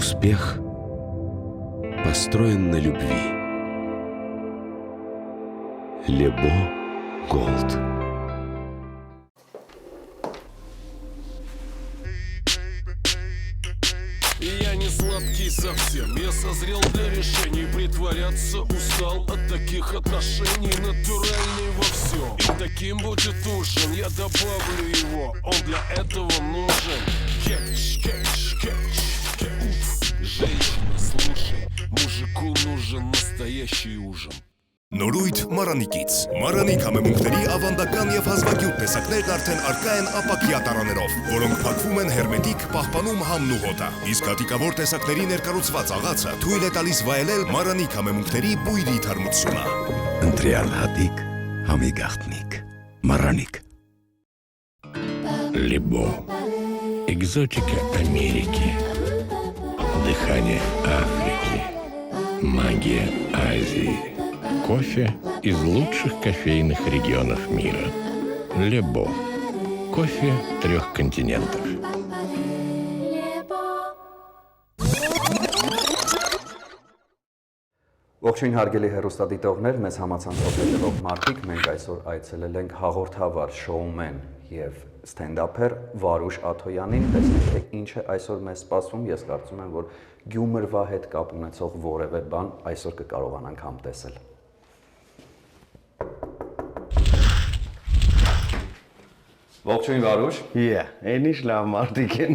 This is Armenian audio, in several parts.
Успех построен на любви. Лебо Голд. Я не сладкий совсем, я созрел для решений. Притворяться устал от таких отношений. Натуральный во всем, и таким будет ужин. Я добавлю его, он для этого нужен. Кетч, кетч, кетч, кетч. Женщина, слушай, мужику нужен настоящий ужин. Նորույթ Մարանիկից։ Մարանիկ համեմունքների ավանդական եւ հազվագյուտ տեսակներն արդեն առկա են ապակյա տարաներով, որոնք փակվում են հերմետիկ, պահպանում համն ու հոտը։ Իսկ հատիկավոր տեսակների ներկառուցված աղացը թույլ է տալիս վայելել Մարանիկ համեմունքների բույրի թարմությունը։ Ընտրյալ հատիկ, համի գաղտնիք, Մարանիկ։ Лебо. Экзотика Америки. Дыхание Африки. Магия Азии. Кофе из лучших кофейных регионов мира. Лебо. Кофе 3 континентов. Ողջույն հարգելի հեռուստադիտողներ, մեզ համացանցով հետևող մարդիկ, մենք այսօր այցելել ենք հաղորդավար, շոումեն եւ ստենդափեր Վարուժ Աթոյանին, տեսնենք թե ինչ է այսօր մեզ սպասում, ես կարծում եմ, որ Գյումրվա հետ կապ ունեցող որևէ բան այսօր կկարողանանք համտեսել։ Ողջույն Վարուժ։ Այնիշ լավ մարդիկ են։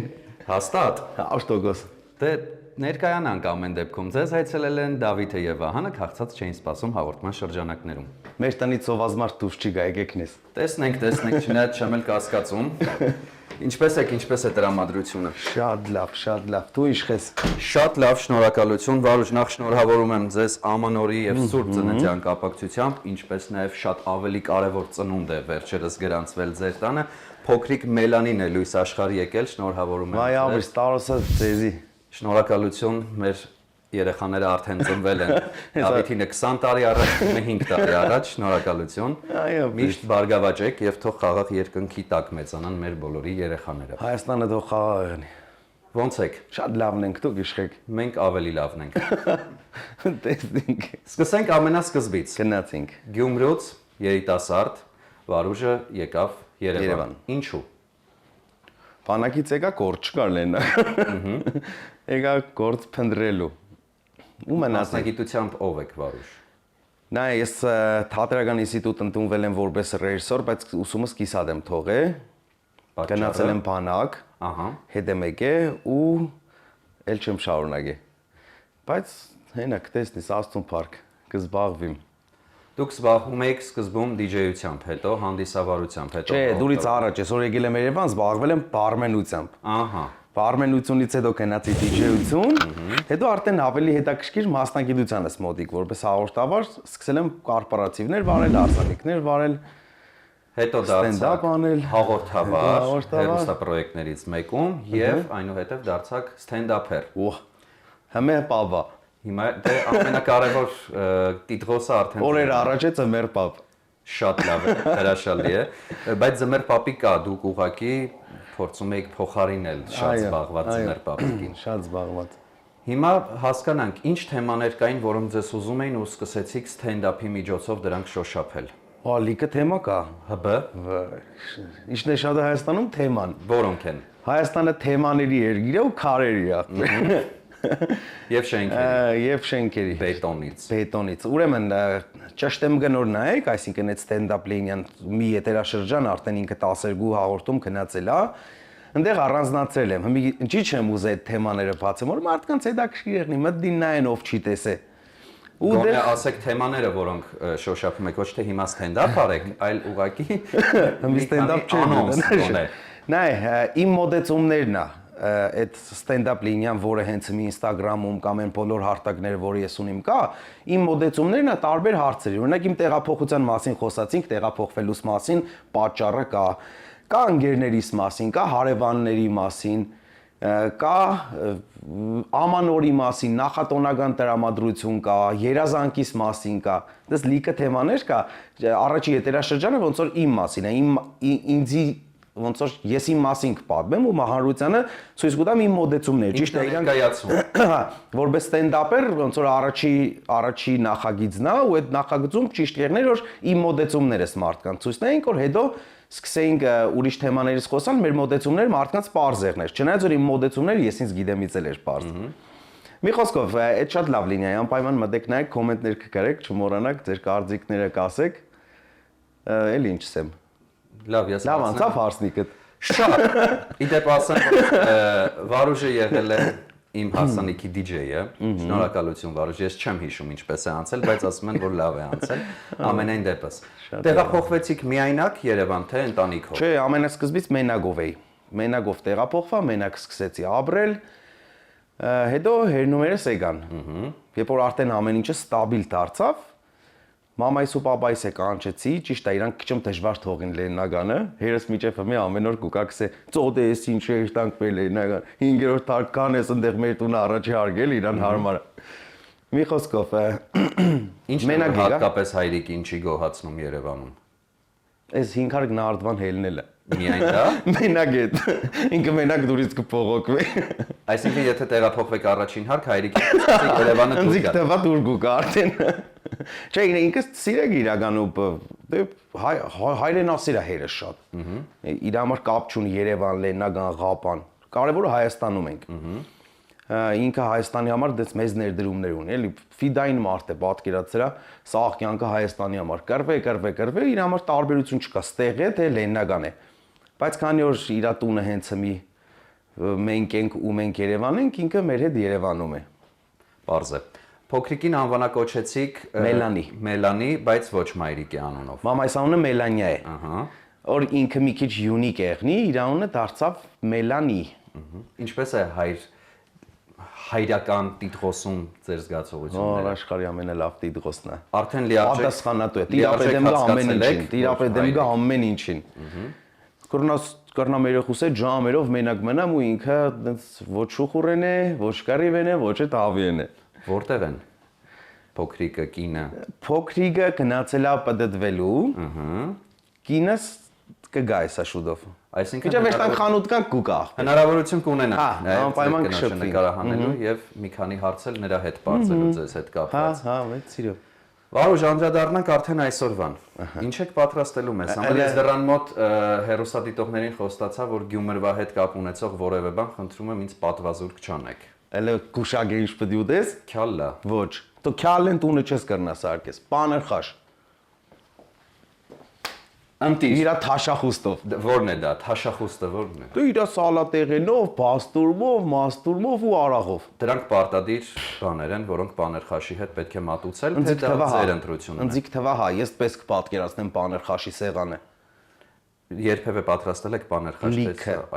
Հաստատ։ 100%։ Դե ներկայանանք ամեն դեպքում ձեզ այցելել են Դավիթը եւ Վահանը քաղցած չէին սպասում հաղորդման շրջանակներում։ Մեր տնից սոված մարդ դուրս չի գա, եկեք նես։ Տեսնենք, չնայած չեմ էլ կասկածում։ Ինչպես է տրամադրությունը։ Շատ լավ։ Դու ինչ ես։ Շատ լավ, շնորհակալություն Վարուժ, նախ շնորհավորում եմ ձեզ Ամանորի եւ Սուրբ Ծննդյան կապակցությամբ, ինչպես նաեւ շատ ավելի կարեւոր ծնունդ է վերջերս գրանցվել ձեր տանը։ Փոքրիկ Մելանին է լույս աշխարհ եկել, շնորհավորում եմ։ Վայ, ավիշ, տարոսը ձեզի։ Շնորհակալություն, մեր երեխաները արդեն ծնվել են։ Դավիթինը 20 տարի առաջ, 5 տարի առաջ, շնորհակալություն։ Միշտ բարգավաճեք եւ թող խաղաղ երկնքի տակ մեծանան մեր բոլորի երեխաները։ Հայաստանը թող խաղաղ եղնի։ Ոնց եք։ Շատ լավն ենք, դուք իշխեք։ Մենք ավելի լավն ենք։ Տեսնենք։ Սկսենք ամենասկզբից։ Գնացինք։ Գյումրուց երիտասարդ Վարուժը եկավ Երևան։ Ինչու։ Բանակից եկա գործ չկար լենա։ Եկա գործ փնտրելու։ Ու մասնագիտությամբ ով եք Վարուժ։ Նա ես թատրական ինստիտուտ ընդունվել եմ որպես ռեժիսոր, բայց ուսումս կիսատ եմ թողել։ Գնացել եմ բանակ, հետ եմ եկել ու էլ չեմ շարունակել։ Բայց հենա կտեսնես Աստուն Փարք կզբաղվիմ։ Դուք զբաղվում եք սկզբում դիջեյությամբ, հետո հանդիսավարությամբ, հետո։ Չէ, դուրից առաջ այսօր եկել եմ Երևան, զբաղվել եմ բարմենությամբ։ Բարմենությունից հետո գնացի դիջեյություն, հետո արդեն ավելի հետաքրքիր մասնագիտությանս մոտիկ, որպես հաղորդավար սկսել եմ կորպորատիվներ վարել, արտանիկներ վարել, հետո ստենդափ անել, հաղորդավար, հեռուստապրոյեկտներից մեկում եւ այնուհետեւ դարձաք ստենդափեր։ Հիմա պապա։ Հիմա դե ամենակարևոր տիտղոսը արդեն օրեր առաջ է ծմեր պապ։ Շատ լավ է, հրաշալի է, բայց ձմեր պապի կա, դուք ուղղակի փորձում եք փոխարինել շատ զբաղված ձմեր պապիկին։ Շատ զբաղված։ Հիմա հասկանանք, ինչ թեմաներ կային, որոնք ձեզ ուզում էին ու սկսեցիք ստենդափի միջոցով դրանք շոշափել։ Լիքը թեմա կա։ Ինչն է շատ Հայաստանում թեման։ Որոնք են։ Հայաստանը թեմաների երկիր է ու քարերի է։ Եվ շենքերի։ Եվ շենքերի։ Բետոնից։ Ուրեմն ճշտեմ գնոր նայեք, այսինքն այդ ստենդափ լինիան մի եթերաշրջան արդեն ինքը 12 հաղորդում գնացել է։ Այնտեղ առանձնացրել եմ։ Հիմա ինչի՞ չեմ ուզել այդ թեմաները բացեմ, որ մարդկանց հետաքրքիր եղնի, մտին նայեն ով չի տեսե։ Ու դե ասեք թեմաները, որոնք շոշափում եք, ոչ թե հիմա ստենդափ արեք, այլ ուղղակի ստենդափ չէ։ Նայ, իմ մոդեցումներն է։ այդ stand-up լինյան, որը հենց իմ Instagram-ում կամ այն բոլոր հարթակները, որը ես ունիմ կա, իմ մոդեցումներն է տարբեր հարցերի։ Օրինակ իմ տեղափոխության մասին խոսացինք, տեղափոխվելուց մասին, պատճառը կա ընկերներիս մասին, կա հարևանների մասին, կա ամանորի մասին, նախատոնական տրամադրություն կա, երազանքիս մասին կա, դες լիքը թեմաներ կա, առաջի եթերաշրջանը ոնց որ իմ մասին է, ինձի ոնց որ ես իմ մասին կպատմեմ ու հանրությանը ցույց կտամ իմ մոդեցումները, ճիշտ է, իրանք որպես ստենդափեր ոնց որ առաջի նախագիծն է ու այդ նախագծում ճիշտ եղներ որ իմ մոդեցումներս մարդկանց ցույց տայինք որ հետո սկսեինք ուրիշ թեմաներից խոսալ, մեր մոդեցումները մարդկանց པարզ եղներ։ Չնայած որ իմ մոդեցումները ես ինձ գիտեմից էլ էր པարզ։ Մի խոսքով, այդ շատ լավ լինի, անպայման մտեք նայեք, կոմենտներ կգրեք, չմոռանաք, ձեր կարծիքները կասեք։ Էլ ինչ ասեմ։ Լավ անցավ հարսնիկը։ Շատ։ Իդեպ ասեմ, Վարուժը եղել է իմ հարսանիքի DJ-ը։ Շնորհակալություն Վարուժ, ես չեմ հիշում ինչպես է անցել, բայց ասում են որ լավ է անցել։ Ամենայն դեպս։ Տեղափոխվեցիք միայնակ Երևան, թե ընտանիքով։ Չէ, ամենասկզբից մենակով էի։ Մենակով տեղափոխվա, մենակ սկսեցի ապրել։ Հետո հերնումերս եկան։ Երբ որ արդեն ամեն ինչը ստաբիլ դարձավ, մամայիս ու պապայիս է կանչեցի, ճիշտ է, իրանք քիչ դժվար թողին Լեննագանը, հերս միջև մի ամեն օր կուկակս է, ծոտ է, ինչ է, տանք մեր Լեննագան, 5-րդ թարգան ես ընդեղ մեր տունը առաջի հարգել, իրան հարմար։ Մի խոսքով, ինչ հատկապես հայրիկ ինչի գոհացնում Երևանում։ Այս 500 նարդվան հելնելը։ Միայն դա։ Մենակ է։ Ինքը մենակ դուրից կփողոքվի։ Այսինքն եթե տեղափոխվեք առաջին հարկ հայրիկի Երևանը դուր գա։ Ձգտվա դուր գուկա արդեն։ Չէ, ինքը սիրեք իրականում դե հայրենասիր է հերը շատ։ Իր համար կապ չունի Երևան, Լեննագան, Ղապան։ Կարևորը Հայաստանում ենք։ Ինքը Հայաստանի համար դες մեծ ներդրումներ ունի, էլի ֆիդային մարդ է, պատկերացրա, սա աղքյանքը Հայաստանի համար կրվե, իր համար տարբերություն չկա, ստեղ է թե Լեննագան է։ Բայց քանի որ իր տունը հենց մի մենք ենք ու մենք Երևան ենք, ինքը մեր հետ Երևանում է։ Պարզ է։ Փոքրիկին անվանակոչեցիք Մելանի, բայց ոչ մայրիկի անունով։ Մամայիս անունը Մելանիա է։ Ահա։ Որ ինքը մի քիչ յունիկ եղնի, իր անունը դարձավ Մելանի։ Ինչպես է հայրական տիտղոսում ձեր զգացողությունները։ Աշխարհի ամենալավ տիտղոսն է։ Արդեն լիարժեք պատասխանատու է։ Տիրապետեմ գա ամեն ինչին, տիրապետեմ գա ամեն ինչին։ Կռնա մեր խուսե ժամերով մենակ մնամ ու ինքը այդպես ոչ շուխուրեն է, ոչ կարիվեն է, ոչ է տավիեն է։ Որտեղ են փոքրիկը, կինը։ Փոքրիկը գնացել է պատդվելու։ Կինս կգա այսա շուտով։ Այսինքն Իջա վերջտան խանութ կան կուկա։ Հնարավորություն կունենա անպայման կշփվի նկարահանելու եւ մի քանի հարցել նրա հետ բարձելու ձեզ հետ կապված։ Հա, մեծ սիրով։ Վարուժ անդրադառնանք արդեն այսօրվան։ Ինչ եք պատրաստելու մեզ։ Ամեն ես դրան մոտ հերոստատիտողներին խոստացա, որ Գյումրվա հետ կապ ունեցող որևէ բան խնդրում եմ ինձ պատվազուրկ չանեք։ Էլը կուշագե ինչ պետք է ուտես։ Քյալլա։ Ոչ։ Դու քյալեն տունը չես կրնա սարքես։ Պաներ խաշ։ Անտի։ Իրա թաշախուստով։ Որն է դա։ Թաշախուստը որն է։ Դու իրա սալատեղենով, պաստուրմով, մաստուրմով ու արաղով։ Դրանք պարտադիր բաներ են, որոնք պաներխաշի հետ պետք է մատուցել, թե դա ձեր ընտրությունն է։ Ընձիկ թվա հա, ես պես կպատկերացնեմ պաներխաշի սեղանը։ Երբևէ պատրաստել եք պաներխաշ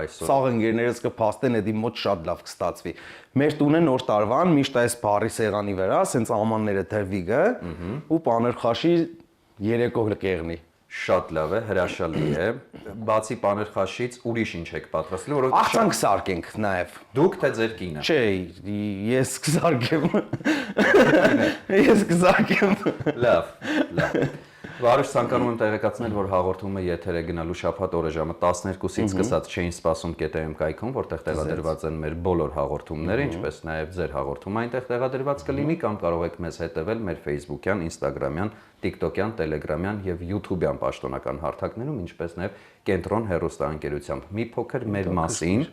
այսօր։ Սաղ ընկերներս կփաստեն, էդի մոտ շատ լավ կստացվի։ Մեր տունը նոր տարվան միշտ այս բարի սեղանի վրա, ասենց ամանները դրվի գը ու պաներխաշի երեկո կեղնի։ Շատ լավ է, հրաշալի է։ Բացի պաներխաշից ուրիշ ինչ եք պատրաստել, որովհետեւ աղցանք սարքենք նաև։ Դուք թե ձեր կինը։ Չէ, ես կսարքեմ։ Ես կսարքեմ։ Լավ, լավ։ Վարուժ ցանկանում եմ տեղեկացնել, որ հաղորդումը եթեր է գնալու շաբաթ օրը ժամը 12-ից սկսած չէին սպասում KTM կայքում, որտեղ տեղադրված են մեր բոլոր հաղորդումները, ինչպես նաև ձեր հաղորդումը այնտեղ տեղադրված կլինի, կամ կարող եք մեզ հետևել մեր Facebook-յան, Instagram-յան, TikTok-յան, Telegram-յան եւ YouTube-յան պաշտոնական հարթակներում, ինչպես նաև Կենտրոն հեռուստաընկերությամբ։ Մի փոքր մեր մասին։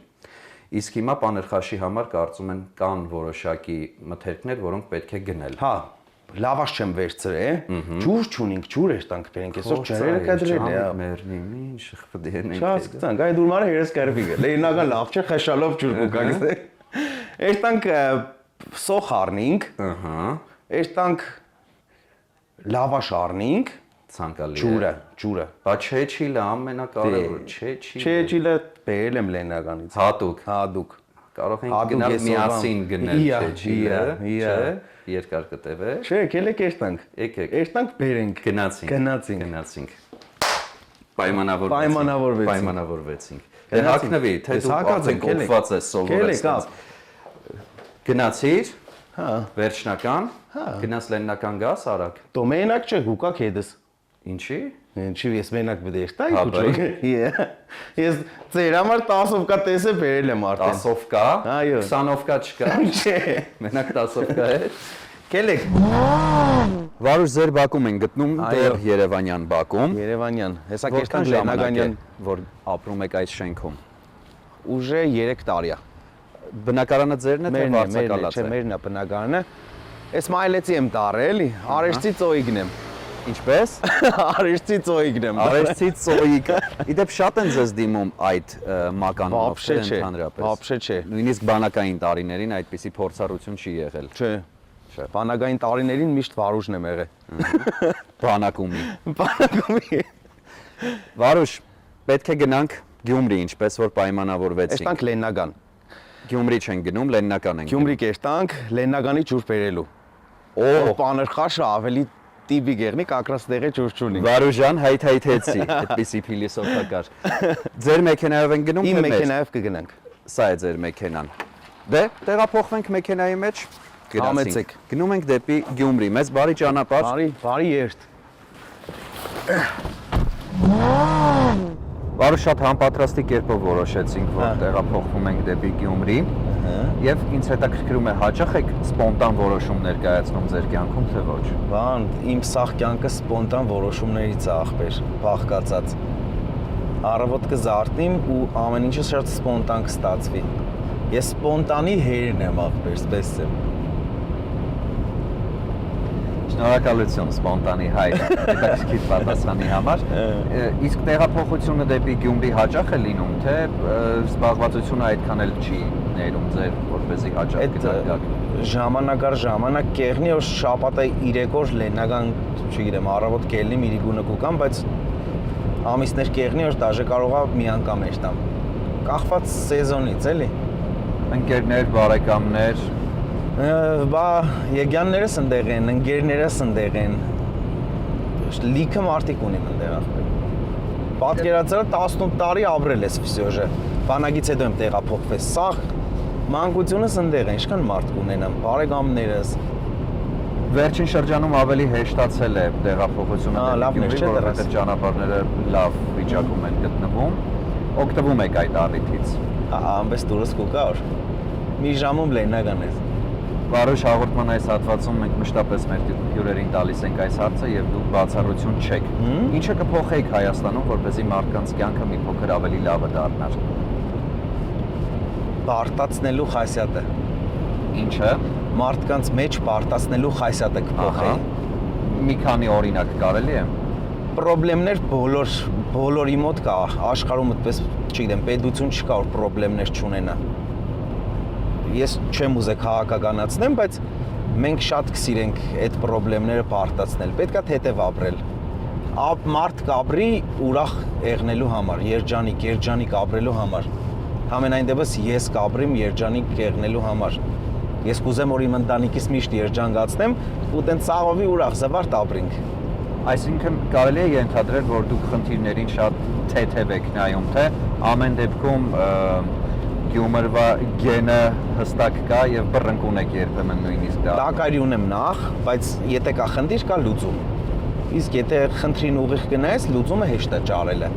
Իսկ հիմա պաներխաշի համար կարծում եմ կան որոշակի մթերքներ, որոնք պետք է գնել։ Հա, լավաշ չեմ վերցրել, ջուր չունենք, ջուր էր տանք բերենք, այսօր ջրերը կդրել է։ Մերնի ինչ խփդերնենք։ Չաս կտանք, այ դուր մարը երես կարվիգը։ Լեյնական լավ չէ, խեշալով ջուր կուկանք։ Էր տանք սոխ առնինք, Ահա։ էր տանք լավաշ առնինք, ցանկալի է։ Ջուրը։ Բա չեչիլը ամենակարևորը, չեչիլը։ Չեչիլը բերել եմ Լեննականից։ Հատուկ։ Կարող ենք գնալ միասին գնել չեչիլը, չէ՞։ Երկար կտև է։ Չէ, եկեք երթանք։ Եկեք։ Երթանք բերենք։ Գնացինք։ Պայմանավորվեցինք։ Դե հակնվի, թե դու արդեն կոփված ես սովորեցած։ Գնացիր։ Հա։ Վերջնական։ Գնաց Լեննական գաս արագ։ Դու մենակ չէ, հուկա քեդս։ Ինչի։ Ինչի՞ ես մենակ պետք է երթայի քուչոք։ Ես ձեր համար 10-ով կա տեսը բերել եմ արդեն։ 10-ով կա, Այո։ 20-ով կա չկա։ Չէ։ Մենակ 10-ով կա է։ Կելեք։ Վարուժ ձեր բակում են գտնում դեռ Երևանյան բակում։ Երևանյան։ Հեսա Որքան կերտան Լեննականյան, որ ապրում եք այս շենքում։ ուժը 3 տարի է։ Բնակարանը ձերն է թե վարձակալած Չէ, է։ մերն է բնակարանը։ Ես մայլեցի եմ տարել, էլի, Արեշցի ծոյիկն եմ։ Ինչպես։ Արեշցի ծոյիկն եմ։ Արեշցի ծոյիկ։ Իդեպ շատ են ձեզ դիմում այդ մականունով Вообще չէ։ Вообще չէ։ Նույնիսկ բանակային տարիներին այդպիսի փորձառություն չի եղել։ Չէ։ Բանակային տարիներին միշտ Վարուժն եմ եղել։ Բանակումի։ Բանակումի։ Վարուժ, պետք է գնանք Գյումրի, ինչպես որ պայմանավորվեցինք։ Էստանք Լեննական։ Գյումրի չեն գնում, Լեննական են։ Գյումրի կերտանք Լեննականի ջուր բերելու։ Օ, պաներ խաշը ավելի տիպի գեղնի կակրաս տեղի ջուր չունի։ Վարուժան հայթայթեցի, այդպիսի փիլիսոփակար։ Ձեր մեքենայով են գնում թե Իմ մեր։ մեքենայով կգնանք։ Սա է ձեր մեքենան։ Դե, տեղափոխվենք մեքենայի մեջ։ Համեցեք։ Գնում ենք դեպի Գյումրի, մեզ բարի ճանապարհ։ Բարի երթ։ Վարուժ շատ համապատրաստի կերպով որոշեցինք, որ տեղափոխվում ենք դեպի Գյումրի։ Եվ ինձ հետաքրքրում է, հաճախ եք սպոնտան որոշումներ կայացնում ձեր կյանքում, թե ոչ։ Բան, իմ սաղ կյանքը սպոնտան որոշումներից է ախպեր, բաղկացած։ Առավոտ կզարթնիմ ու ամեն ինչը շատ սպոնտան կստացվի։ Ես սպոնտանի հերն եմ ախպեր, սպես եմ։ Շնորհակալություն սպոնտանի հայր հետաքրքիր պատասխանի համար։ Իսկ տեղափոխությունը դեպի Գյումրի հաճախ է լինում, թե զբաղվածությունը այդքան էլ չի ներում ձեր, որպեսզի հաճախ գնաք։ Ժամանակ առ ժամանակ կեղնի որ շաբաթը 3 օր Լեննական, չգիտեմ, առավոտ կելնիմ իրի գունը կուկամ, բայց ամիսներ կեղնի որ դաժե կարողա մի անգամ էշտամ։ Կախված սեզոնից, էլի։ Ընկերներ, բարեկամներ, Բա եգյաններս ընդեղ են, ընկերներս ընդեղ են։ Լիքը մարդիկ ունիմ ընդեղ ախպեր։ Պատկերացրել 18 տարի ապրել ես ֆիսիոժը։ Բանագից հետո եմ տեղափոխվել։ Սաղ մանկությունս ընդեղ են, ինչքան մարդ կունենամ, բարեկամներս։ վերջին շրջանում ավելի հեշտացել է տեղափոխությունը լավ դեպի մեր չէ, Գյումրի, դեռ որովհետև ճանապարհները լավ վիճակում են գտնվում։ Օգտվում եք այդ առիթից։ Ամբես դուրս կուկա որ մի ժամում Լեննական ես։ Վարուժ հաղորդման այս հատվածում մենք մշտապես մեր հյուրերին տալիս ենք այս հարցը եւ դուք բացառություն չեք։ Ինչը կփոխեիք Հայաստանում, որպեսզի մարդկանց կյանքը մի փոքր ավելի լավը դառնար։ Բարտացնելու խասյատը։ Ինչը Մարդկանց մեջ բարտացնելու խասյատը կփոխեի։ մի քանի օրինակ կարելի է։ Պրոբլեմներ բոլորի մոտ կա, աշխարհում այդպես, չգիտեմ, պետություն չկա որ պրոբլեմներ չունենա։ Ես չեմ ուզե քաղաքականացնեմ, բայց մենք շատ կսիրենք այդ պրոբլեմները բարտացնել։ Պետքա թեթև ապրել։ Մարդ կապրի ուրախ եղնելու համար, երջանիկ ապրելու համար։ Համենայն դեպս ես կապրիմ երջանիկ եղնելու համար։ Ես կուզեմ որ իմ ընտանիքիս միշտ երջանկացնեմ ու տենց ծաղովի ուրախ զվարթ ապրենք։ Այսինքն կարելի է ենթադրել, որ դուք խնդիրներին շատ թեթև եք նայում, թե ամեն դեպքում Գյումրվա գենը հստակ կա եւ բռնկուն եք երբեմն նույնիսկ դա։ Տակարի ունեմ նախ, բայց եթե կա խնդիր, կա լուծում։ Իսկ եթե խնդրին ուղիղ գնայես, լուծումը հեշտ է ճարելը։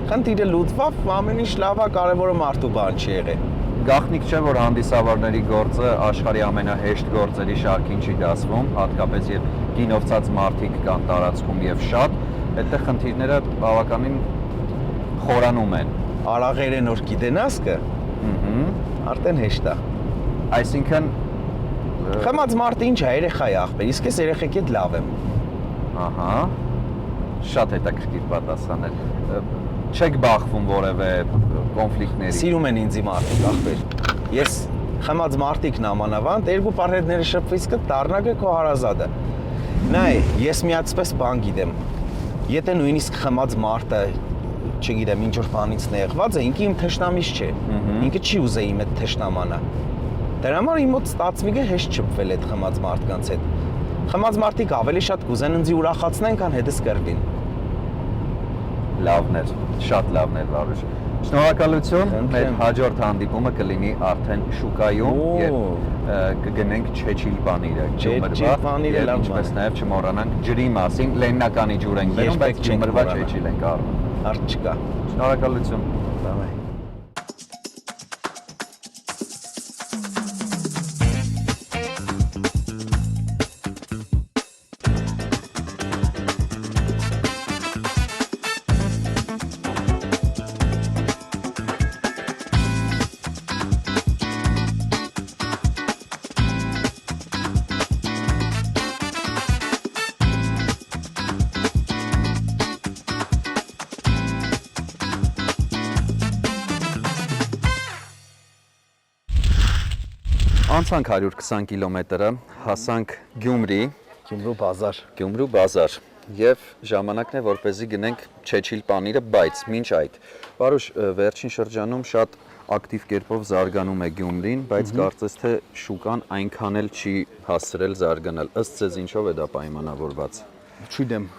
Խնդիրը լուծվավ, ամեն ինչ լավ է, կարևորը մարդու բան չի եղել։ Գաղտնիք չէ, որ հանդիսավարների գործը աշխարհի ամենահեշտ գործերի շարքին չի դասվում, հատկապես երբ գինովցած մարդիկ կան տարածքում եւ շատ, այդտեղ խնդիրները բավականին խորանում են։ Արաղերեն որ գիտենաս կը, արդեն հեշտ է։ Այսինքն խմած մարդը ինչ է, երեխա է ախպեր, իսկ ես երեխեքի հետ լավ եմ։ Ահա, շատ հետաքրքիր պատասխան է։ Չեք բախվում որևէ կոնֆլիկտների։ Սիրում են ինձի մարդիկ ախպեր։ Ես խմած մարդիկն ամանավանդ, երկու պարհետները շփվից կը դառնագը քո հարազատը։ Նայ, ես միացպես բան գիտեմ։ Եթե նույնիսկ խմած մարդը, չգիտեմ, ինչ որ բանից նեղված է, ինքը իմ թշնամիս չէ։ Ինքը չի ուզեի իմ այդ թշնամանա։ Դրա համար իմ մոտ ստացվի է հեշտ չփվել այդ խմած մարդկանց հետ։ Խմած մարդիկ ավելի շատ կուզեն ինձ ուրախացնեն, քան հետս կռվին։ Լավն էր, շատ լավն էր, Վարուժ։ Շնորհակալություն։ Մեր հաջորդ հանդիպումը կլինի արդեն շուկայում, երբ կգնենք Չեչիլ պանիրը, ջումրվա, եւ ինչպես նաեւ չմոռանանք ջրի մասին, Լեննականի ջուր ենք բերում, բայց ջումրվա Չեչիլ ենք առնում։ Հարց չկա։ Շնորհակալություն։ Բավայ։ Անցանք 120 կիլոմետրը, հասանք Գյումրի, Գյումրու բազար եւ ժամանակն է որպեսզի գնենք Չեչիլ պանիրը, բայց մինչ այդ Վարուժ վերջին շրջանում շատ ակտիվ կերպով զարգանում է Գյումրին, բայց կարծես թե շուկան այնքան էլ չի հասցրել զարգանալ։ Ըստ ձեզ ինչով է դա պայմանավորված։ Չգիտեմ,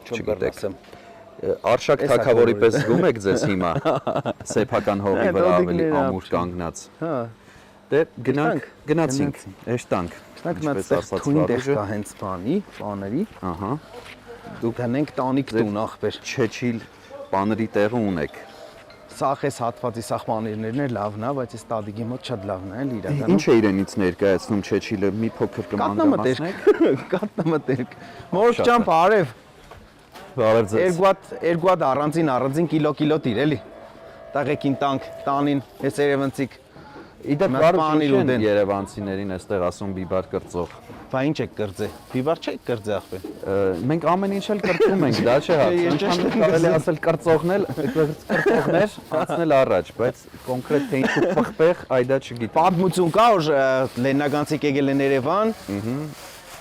չգիտեմ։ Արշակ թագավորի պես զգում եք ձեզ հիմա սեփական հողի վրա ավելի ամուր կանգնած։ Հա։ Դե գնացինք, էշտանք։ Ինչպես թույն տեղ կա հենց բաների։ Ահա։ Դուք հենենք տանիք տուն ախպեր։ Չեչիլ պաների տեղը ունեք։ Սաղ էս հատվածի սաղ պանիրներն է լավն է, բայց այս տադիգի մոտ շատ լավն է, իրականում։ Ինչ է իրենից ներկայացնում Չեչիլը, մի փոքր կմանրամասնեք։ Կատնամտերք։ Մորուք ճամփ արև։ Բարև ձեզ։ Երկու հատ առանձին կիլո տիր էլի։ Տաղեկին տանք, տանին, ես երևանցիկ։ Իդեպ Վարուժ են երևանցիներին այստեղ ասում բիբար կրծող։ Բա ինչ եք կրծե։ Բիբար չեք կրծե ախպեր։ Մենք ամեն ինչ էլ կրծում ենք, դա չէ հարց։ Ինչքան կարելի ասել կրծողներ, անցնել առաջ, բայց կոնկրետ թե ինչու պղպեղ, այ դա չգիտեմ։ Պատմություն կա, որ Լեննականցիք եկել են Երևան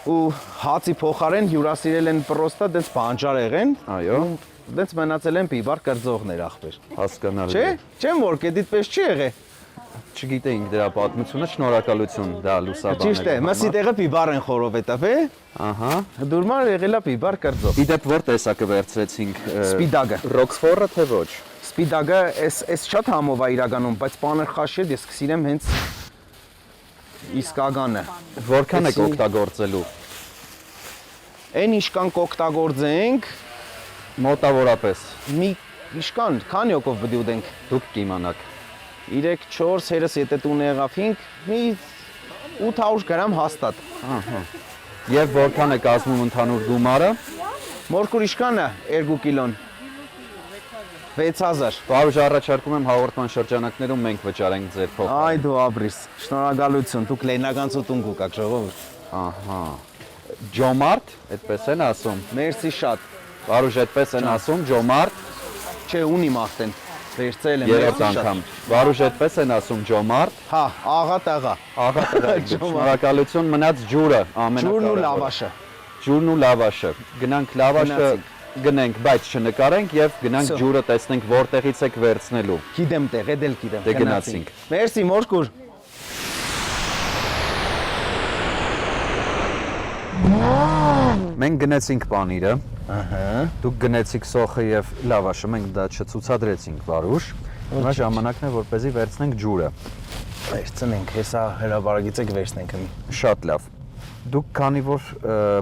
ու հացի փոխարեն հյուրասիրել են պրոստա, դենց բանջար եղեն։ Այո։ Դենց մնացել են բիբար կրծողներ ախպեր։ Հասկանալի։ Չէ՞, չեմ որ կետիդ պես չի եղե։ Չգիտեինք դրա պատմությունը, շնորհակալություն դա լուսաբանել։ Ճիշտ է, մսի տեղը բիբար են խորովետավ է։ Ահա։ Դուրմար եղելա բիբար կրծող։ Իդեպ որ տեսակը վերցրեցինք։ Սպիդագը։ Ռոքսֆորը թե ոչ։ Սպիդագը էս շատ համով է իրականում, բայց պաներ խաշել ես կսիրեմ հենց իսկականը։ Որքան եք օգտագործելու։ Այն ինչքան կօգտագործենք, Մոտավորապես։ մի ինչքան, քանի օկով պետք է ուտենք։ Դուք կիմանաք։ 3-4 հերս եթե տուն եղավինք, մի 800 գրամ հաստատ։ Ահա։ Եվ որքան է կազմում ընդհանուր գումարը։ Մորկուր ինչքան է 2 կիլոն։ 6000։ Վարուժ առաջարկում եմ հաղորդման շրջանակներում մենք վճարենք ձեր փոխը։ Այ դու ապրիս։ Շնորհակալություն։ Դուք Լեննական ծուտուն կուկաք ժողովուրդ։ Ահա։ Ջոմարտ, այդպես են ասում։ Մերսի շատ։ Վարուժ այդպես են ասում, ջոմարտ։ Չէ, ունի մախտեն։ Վերցել եմ Երեք անգամ։ Վարուժ այդպես են ասում, ջոմարտ։ Հա, աղա տաղա։ Աղա շնորհակալություն, մնաց ջուրը Ջուրն ու լավաշը։ Ջուրն ու լավաշը։ Գնանք լավաշը գնենք, բայց չնկարենք եւ գնանք ջուրը տեսնենք որտեղից եք վերցնելու։ Գիտեմ տեղ, էդել գիտեմ։ Դե գնացինք։ Մերսի մորկուր։ Մենք գնացինք պանիրը։ Ահա։ Դուք գնացիք սոխը եւ լավաշը, մենք դա չցուցադրեցինք Վարուժ։ Հիմա ժամանակն է որպեսզի վերցնենք ջուրը։ Վերցնենք, հեսա հրաբարագից եք վերցնենք։ Շատ լավ։ Դուք քանի որ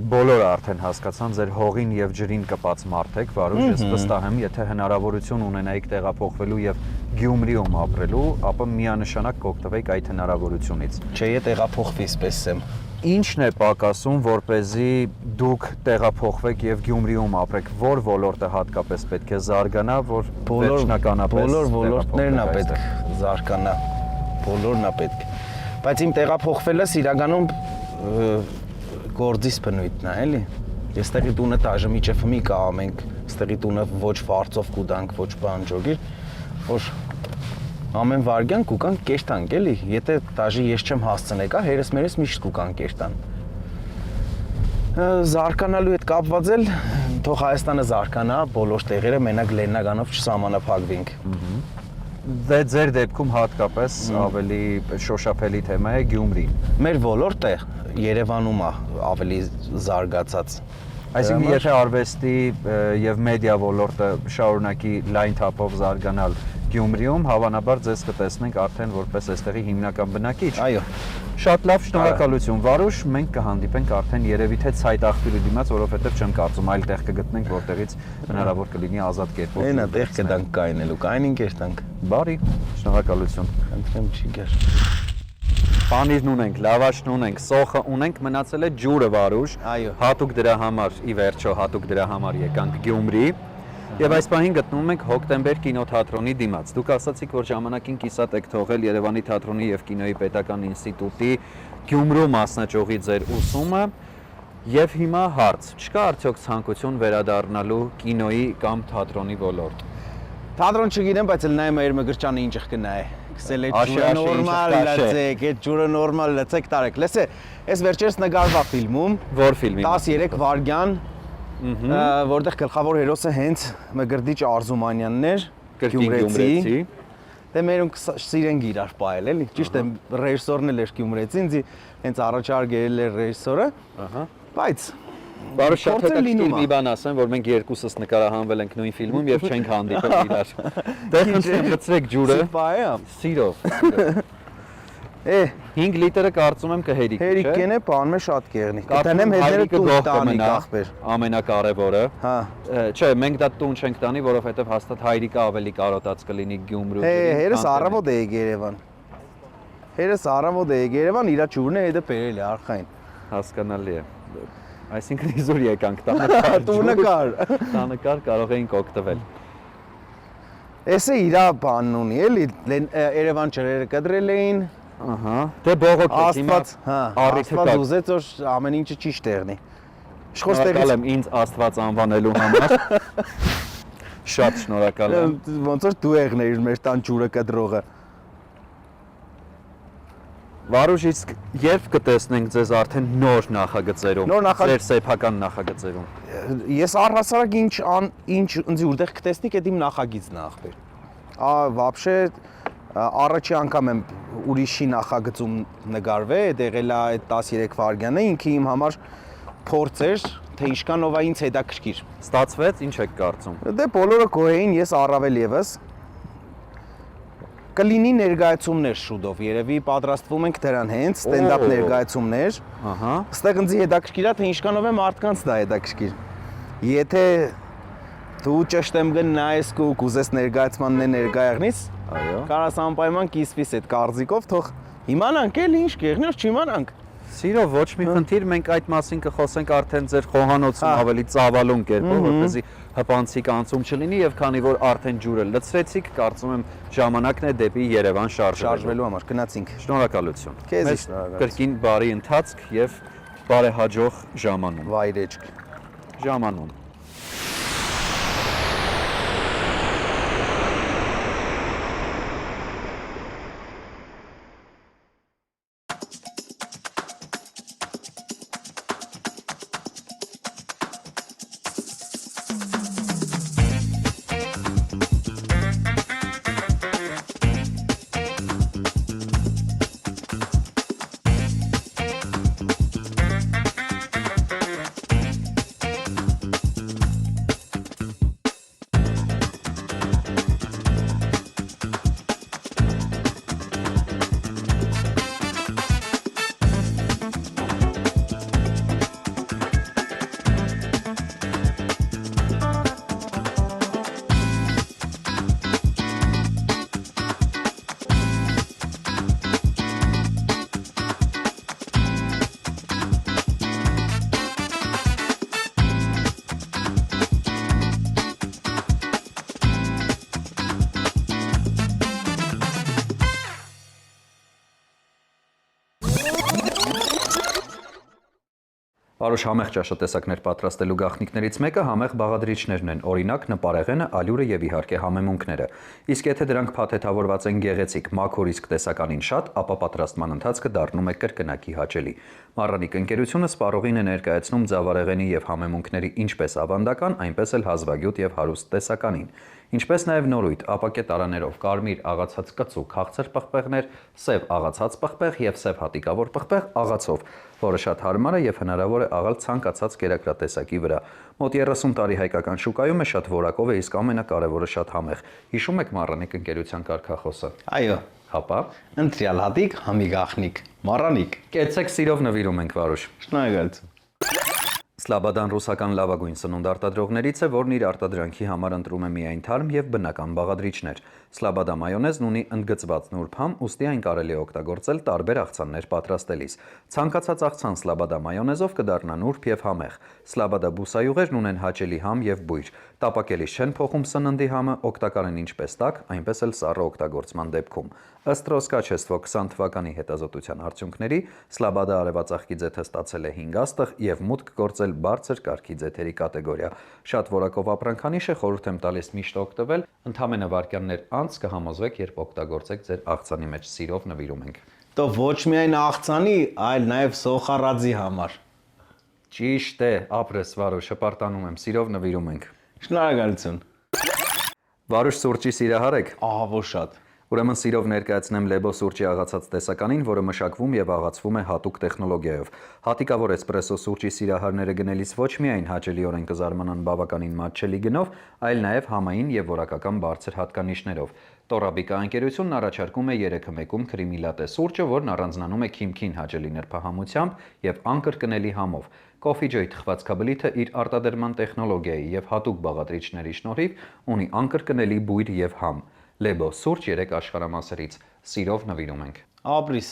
բոլորը արդեն հասկացան ձեր հողին եւ ջրին կպած մարդ եք, Վարուժ, ես վստահ եմ, եթե հնարավորություն ունենայիք տեղափոխվելու եւ Գյումրիում ապրելու, ապա միանշանակ կօգտվեիք այդ հնարավորությունից։ Չէ, տեղափոխվի, սպես եմ։ Ինչն է պակասում, որպեսզի դուք տեղափոխվեք եւ Գյումրիում ապրեք, որ ոլորտը հատկապես պետք է զարգանա, որ վերջնականապես բոլոր ոլորտներն է պետք զարգանա, բոլորն է պետք։ Բայց իմ տեղափոխվելս իրականում գործից բնույթն է, էլի։ Ես տեղի տունը տաժը միջև մի կա, մենք ստեղի տունը ոչ վարձով կուտանք, ոչ բան ջոգիր, որ ամեն վարգյան կուկան կերտանք, էլի։ Եթե տաժի ես չեմ հասցնեկա, հերս մերս միշտ կուկան կերտան։ Զարգանալու հետ կապված էլ թող Հայաստանը զարգանա, բոլոր տեղերը մենակ Լեննագանով չսահմանափակվենք։ Դե ձեր դեպքում հատկապես ավելի շոշափելի թեմա է Գյումրին։ Մեր ոլորտը Երևանում է ավելի զարգացած։ Այսինքն եթե արվեստի եւ մեդիա ոլորտը շարունակի լայն թափով զարգանալ Գյումրիում, հավանաբար ձեզ կտեսնենք արդեն որպես այստեղի հիմնական բնակիչ։ Այո։ Շատ լավ, շնորհակալություն Վարուշ, մենք կհանդիպենք արդեն երևի թե ցայտ աղբյուրի դիմաց, որովհետեւ չեմ կարծում այլ տեղ կգտնենք, որտեղից հնարավոր կլինի ազատ կերպով։ Այնա տեղ կդանք կայնելու, կայնին կերտանք։ Բարի, շնորհակալություն։ Խնդրեմ չի գար։ Պանիրն ունենք, լավաշն ունենք, սոխը ունենք, մնացել է ջուրը Վարուշ։ Այո։ Հատուկ դրա համար, ի վերջո հատուկ դրա համար եկանք Գյումրի։ Եվ այս պահին գտնվում ենք Հոկտեմբեր կինոթատրոնի դիմաց։ Դուք ասացիք, որ ժամանակին կիսատ եք թողել Երևանի թատրոնի եւ կինոյի պետական ինստիտուտի Գյումրու մասնաճյուղի ձեր ուսումը։ Եվ հիմա հարց, չկա արդյոք ցանկություն վերադառնալու կինոյի կամ թատրոնի ոլորտ։ Թատրոն չգիտեմ, բայց էլ նայում եմ Մկրտչյանը ինչ կնա է։ Քսել է ջուրը նորմալ լացեք, այդ ջուրը նորմալ լացեք տարեք։ Լսե, այս վերջերս նկարվա ֆիլմում, Որ ֆիլմի։ 13 վարգյան, որտեղ գլխավոր հերոսը հենց Մկրտիչ Արզումանյանն էր, գյումրեցի։ Դե մերոնք սիրենք իրար պայել էլի։ Ճիշտ է, ռեժիսորն էլ էր գյումրեցի, ինձ հենց առաջարկել էր ռեժիսորը։ Ահա։ Բայց Բարը շատ հետաքրքիր մի բան ասեմ, որ մենք երկուսս նկարահանվել ենք նույն ֆիլմում եւ չենք հանդիպել իրար։ Դե խնդրեմ գցրեք ջուրը։ Սպայ է։ Սիրով։ 5 լիտրը կարծում եմ կհերիք, չէ՞։ Հերիքեն է, բանում է շատ կեղնի։ Կտանեմ հետները տուն տանի ախպեր։ Ամենակարևորը։ Հա։ Չէ, մենք դա տուն չենք տանի, որովհետեւ հաստատ հայրիկը ավելի կարոտած կլինի Գյումրու։ Հերս առավոտ է Երևան։ Հերս առավոտ է Երևան, իրա ջուրն է հետը բերել է արխային։ Հասկանալի է։ Այսինքն իզուր եկանք տանը։ Տունը կար։ Տանը կար, կարող էինք օգտվել։ Էսը իրա բանն ունի, էլի Երևան ջրերը կտրել էին։ Ահա։ Դե բողոքեք հիմա։ Հա, Առիթը Աստված կա։ ուզեց որ ամեն ինչը ճիշտ եղնի։ Շնորհակալ եմ ինձ Աստված անվանելու համար։ Շատ շնորհակալ եմ։ Ոնց որ դու եղներ մեր տան ջուրը կտրողը։ Վարուժ, իսկ երբ կտեսնենք ձեզ արդեն նոր նախագծերում, ձեր սեփական նախագծերում։ Ես առհասարակ ինչ ինձ որտեղ կտեսնի, այդ իմ նախագիծն է ախպեր։ Вообще առաջի անգամ եմ ուրիշի նախագծում նկարվել, այդ եղել է այդ 13 վարգյանը, ինքը իմ համար փորձ էր, թե ինչքանով է ինձ հետաքրքիր։ Ստացվեց, ինչ եք կարծում։ Դե բոլորը գոհ էին, ես առավել եւս։ Կլինի ներկայացումներ շուտով, երևի պատրաստվում ենք դրան հենց, ստենդափ ներկայացումներ։ Ահա։ Այստեղ ինձ հետաքրքիր է, թե ինչքանով է մարդկանց դա հետաքրքիր։ Եթե դու ճշտեմ գնայես ու կուզես ներկայացմանն է ներկա եղնից, Այո։ կարաս անպայման կիսվիս այդ կարծիքով, թող իմանանք էլ ինչ կեղնի, որ չիմանանք։ Սիրով ոչ մի խնդիր, մենք այդ մասին կխոսենք արդեն ձեր խոհանոցում ավելի ծավալուն կերպով, որպեսզի հպանցիկ անցում չլինի եւ քանի որ արդեն ջուրը լցրեցիք, կարծում եմ ժամանակն է դեպի Երևան Շարժվելու համար գնացինք։ Շնորհակալություն։ Քեզ շնորհակալ։ Կրկին բարի ընթացք եւ բարեհաջող ժամանում։ Վայրեջք։ Ժամանում։ Վարուշ, համեղ ճաշատեսակներ պատրաստելու գաղտնիքներից մեկը համեղ բաղադրիչներն են, օրինակ նպարեղենը, ալյուրը եւ իհարկե համեմունքները։ Իսկ եթե դրանք փաթեթավորված են գեղեցիկ, մաքուր իսկ տեսականին շատ, ապա պատրաստման ընթացքը դառնում է կրկնակի հաճելի։ Մառանիկ ընկերությունը սպառողին է ներկայացնում ձավարեղենի եւ համեմունքների ինչպես ավանդական, այնպես էլ հազվագյուտ եւ հարուստ տեսականին։ Ինչպես նաև նորույթ, ապակե տարաներով, կարմիր աղացած կծու, քաղցր պղպեղներ, սև աղացած պղպեղ եւ սև հատիկավոր պղպեղ աղացով, որը շատ հարմար է եւ հնարավոր է աղալ ցանկացած կերակրատեսակի վրա։ Մոտ 30 տարի հայկական շուկայում է, շատ որակով է, իսկ ամենակարևորը շատ համեղ։ Հիշում եք Մառանիկ ընկերության կարգախոսը։ Այո, Հապա։ ընտրյալ հատիկ, համի գախնիկ, Մառանիկ։ Կեցեք սիրով նվիրում ենք, Վարուշ։ Շնորհակալություն։ Սլաբադան ռուսական լավագույն սնունդ արտադրողներից է, որն իր արտադրանքի համար ընտրում է միայն թարմ եւ բնական բաղադրիչներ։ Սլաբադա մայոնեզն ունի ընդգծված նուրբ համ, ուստի այն կարելի է օգտագործել տարբեր աղցաններ պատրաստելիս։ Ցանկացած աղցան սլաբադա մայոնեզով կդառնա նուրբ եւ համեղ։ Սլաբադա բուսայուղերն ունեն հաճելի համ եւ բույր։ Տապակելիս չեն փոխում սննդի համը, օգտակար են ինչպես տաք, այնպես էլ սառը օգտագործման դեպքում։ Ըստ Ռոսկաչեստվո 20 թվականի հետազոտության արդյունքների, Սլաբադա արևածաղկի ձեթը ստացել է 5 աստղ եւ մուտք գործել բարձր կարգի ձեթերի կատեգորիա։ Շատ որակով ապրանքանիշ է, խորհուրդ եմ տալիս միշտ օգտվել, ընդամենը վայրկյաններ անց կհամոզվեք, երբ օգտագործեք ձեր աղցանի մեջ, սիրով նվիրում ենք։ Դո ոչ միայն աղցանի, այլ նաև սոխարաձի համար։ Ճիշտ է, ապրես Վարուշ, հպարտանում եմ, սիրով նվիրում ենք։ Շնորհակալություն։ Վարուշ, սուրճի սիրահար եք։ Ահա ոչ շատ։ Ուրեմն սիրով ներկայացնեմ Լեբո սուրճի աղացած տեսականին, որը մշակվում եւ աղացվում է հատուկ տեխնոլոգիայով։ Հատիկավոր էսպրեսո սուրճի սիրահարները գնելիս ոչ միայն հաճելիորեն կզարմանան բավականին մատչելի գնով, այլ նաեւ համային եւ որակական բարձր հատկանիշներով։ Տորաբիկա ընկերությունն առաջարկում է 3-1-ում քրիմի լատե սուրճը, որն առանձնանում է քիմքին հաճելի նրբահամությամբ եւ անկրկնելի համով։ Coffee-Joy թխվածքաբլիթը իր արտադրման տեխնոլոգիայի եւ հատուկ բաղադրիչների շնորհիվ ունի անկրկնելի բույր եւ համ։ Լեբո սուրճ 3 աշխարհամասերից, սիրով նվիրում ենք։ Ապրիս,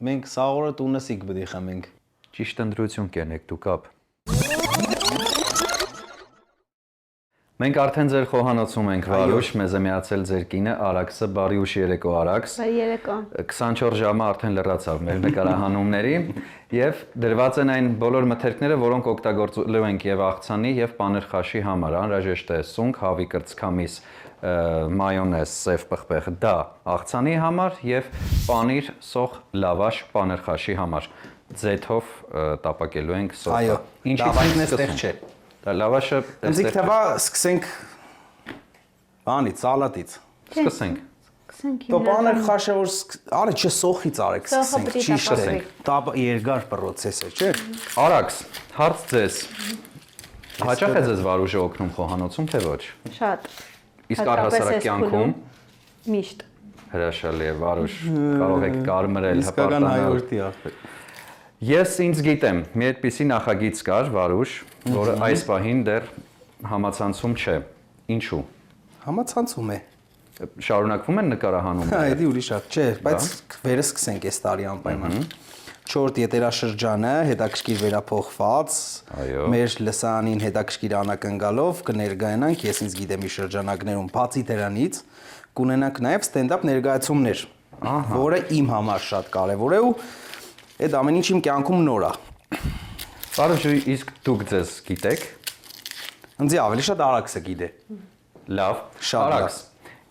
մենք սաղորը տունեսիկ բդի խմենք։ Ճիշտ ընտրություն կենեք դուք ապ։ Մենք արդեն ձեր խոհանոցում ենք, Վարուշ, մեզ է միացել ձեր կինը Արաքսը, բարի ուշ երեկո Արաքս։ Բարի երեկո։ 24 ժամը արդեն լրացավ մեր նկարահանումների եւ դրված են այն բոլոր մթերքները, որոնք օգտագործելու ենք եւ աղցանի եւ պաներխաշի համար, անհրաժեշտ է սունկ, հավի կրծքամիս, մայոնեզ, սև պղպեղ, դա աղցանի համար եւ պանիր, սոխ, լավաշ պաներխաշի համար։ Ձեթով տապակելու ենք սոխը։ Այո, լավաշն էստեղ չէ։ Դա լավաշը Ինձ թվա սկսենք բանից, սալատից։ Սկսենք։ Դո պաներ խաշը որ արի չէ սոխից արեք սկսենք, ճիշտ է։ Դա երկար process է, չէ։ Արաքս, հարց ձեզ։ Հաճախ է ձեզ Վարուժը օգնում խոհանոցում, թե ոչ։ Շատ։ Իսկ առհասարակ կյանքում միշտ։ հրաշալի է, Վարուժ, կարող եք կարմրել, Իսկական հպարտանալ։ հայորդի ախպեր։ Ես ինձ գիտեմ, մի այդպիսի նախագիծ կար, Վարուժ, որը այս պահին դեռ համացանցում չէ։ Ինչու։ Համացանցում է։ Շարունակվում են նկարահանումները։ Հա, դա ուրիշ շատ չէ, բայց վերը սկսենք այս տարի անպայման։ 4 եթերաշրջանը հետաքրքիր վերափոխված, մեր լսարանին հետաքրքիր անակնկալով կներկայանանք, ես ինձ գիտեմ իր շրջանակներում բացի դրանից կունենանք նաև ստենդափ ներկայացումներ, որը իմ համար շատ կարևոր է ու այդ ամեն ինչ իմ կյանքում նոր է։ Վարուժ, իսկ դուք ձեզ գիտեք։ Ինձ ավելի շատ Արաքսը գիտե։ Լավ, Շատ Արաքս,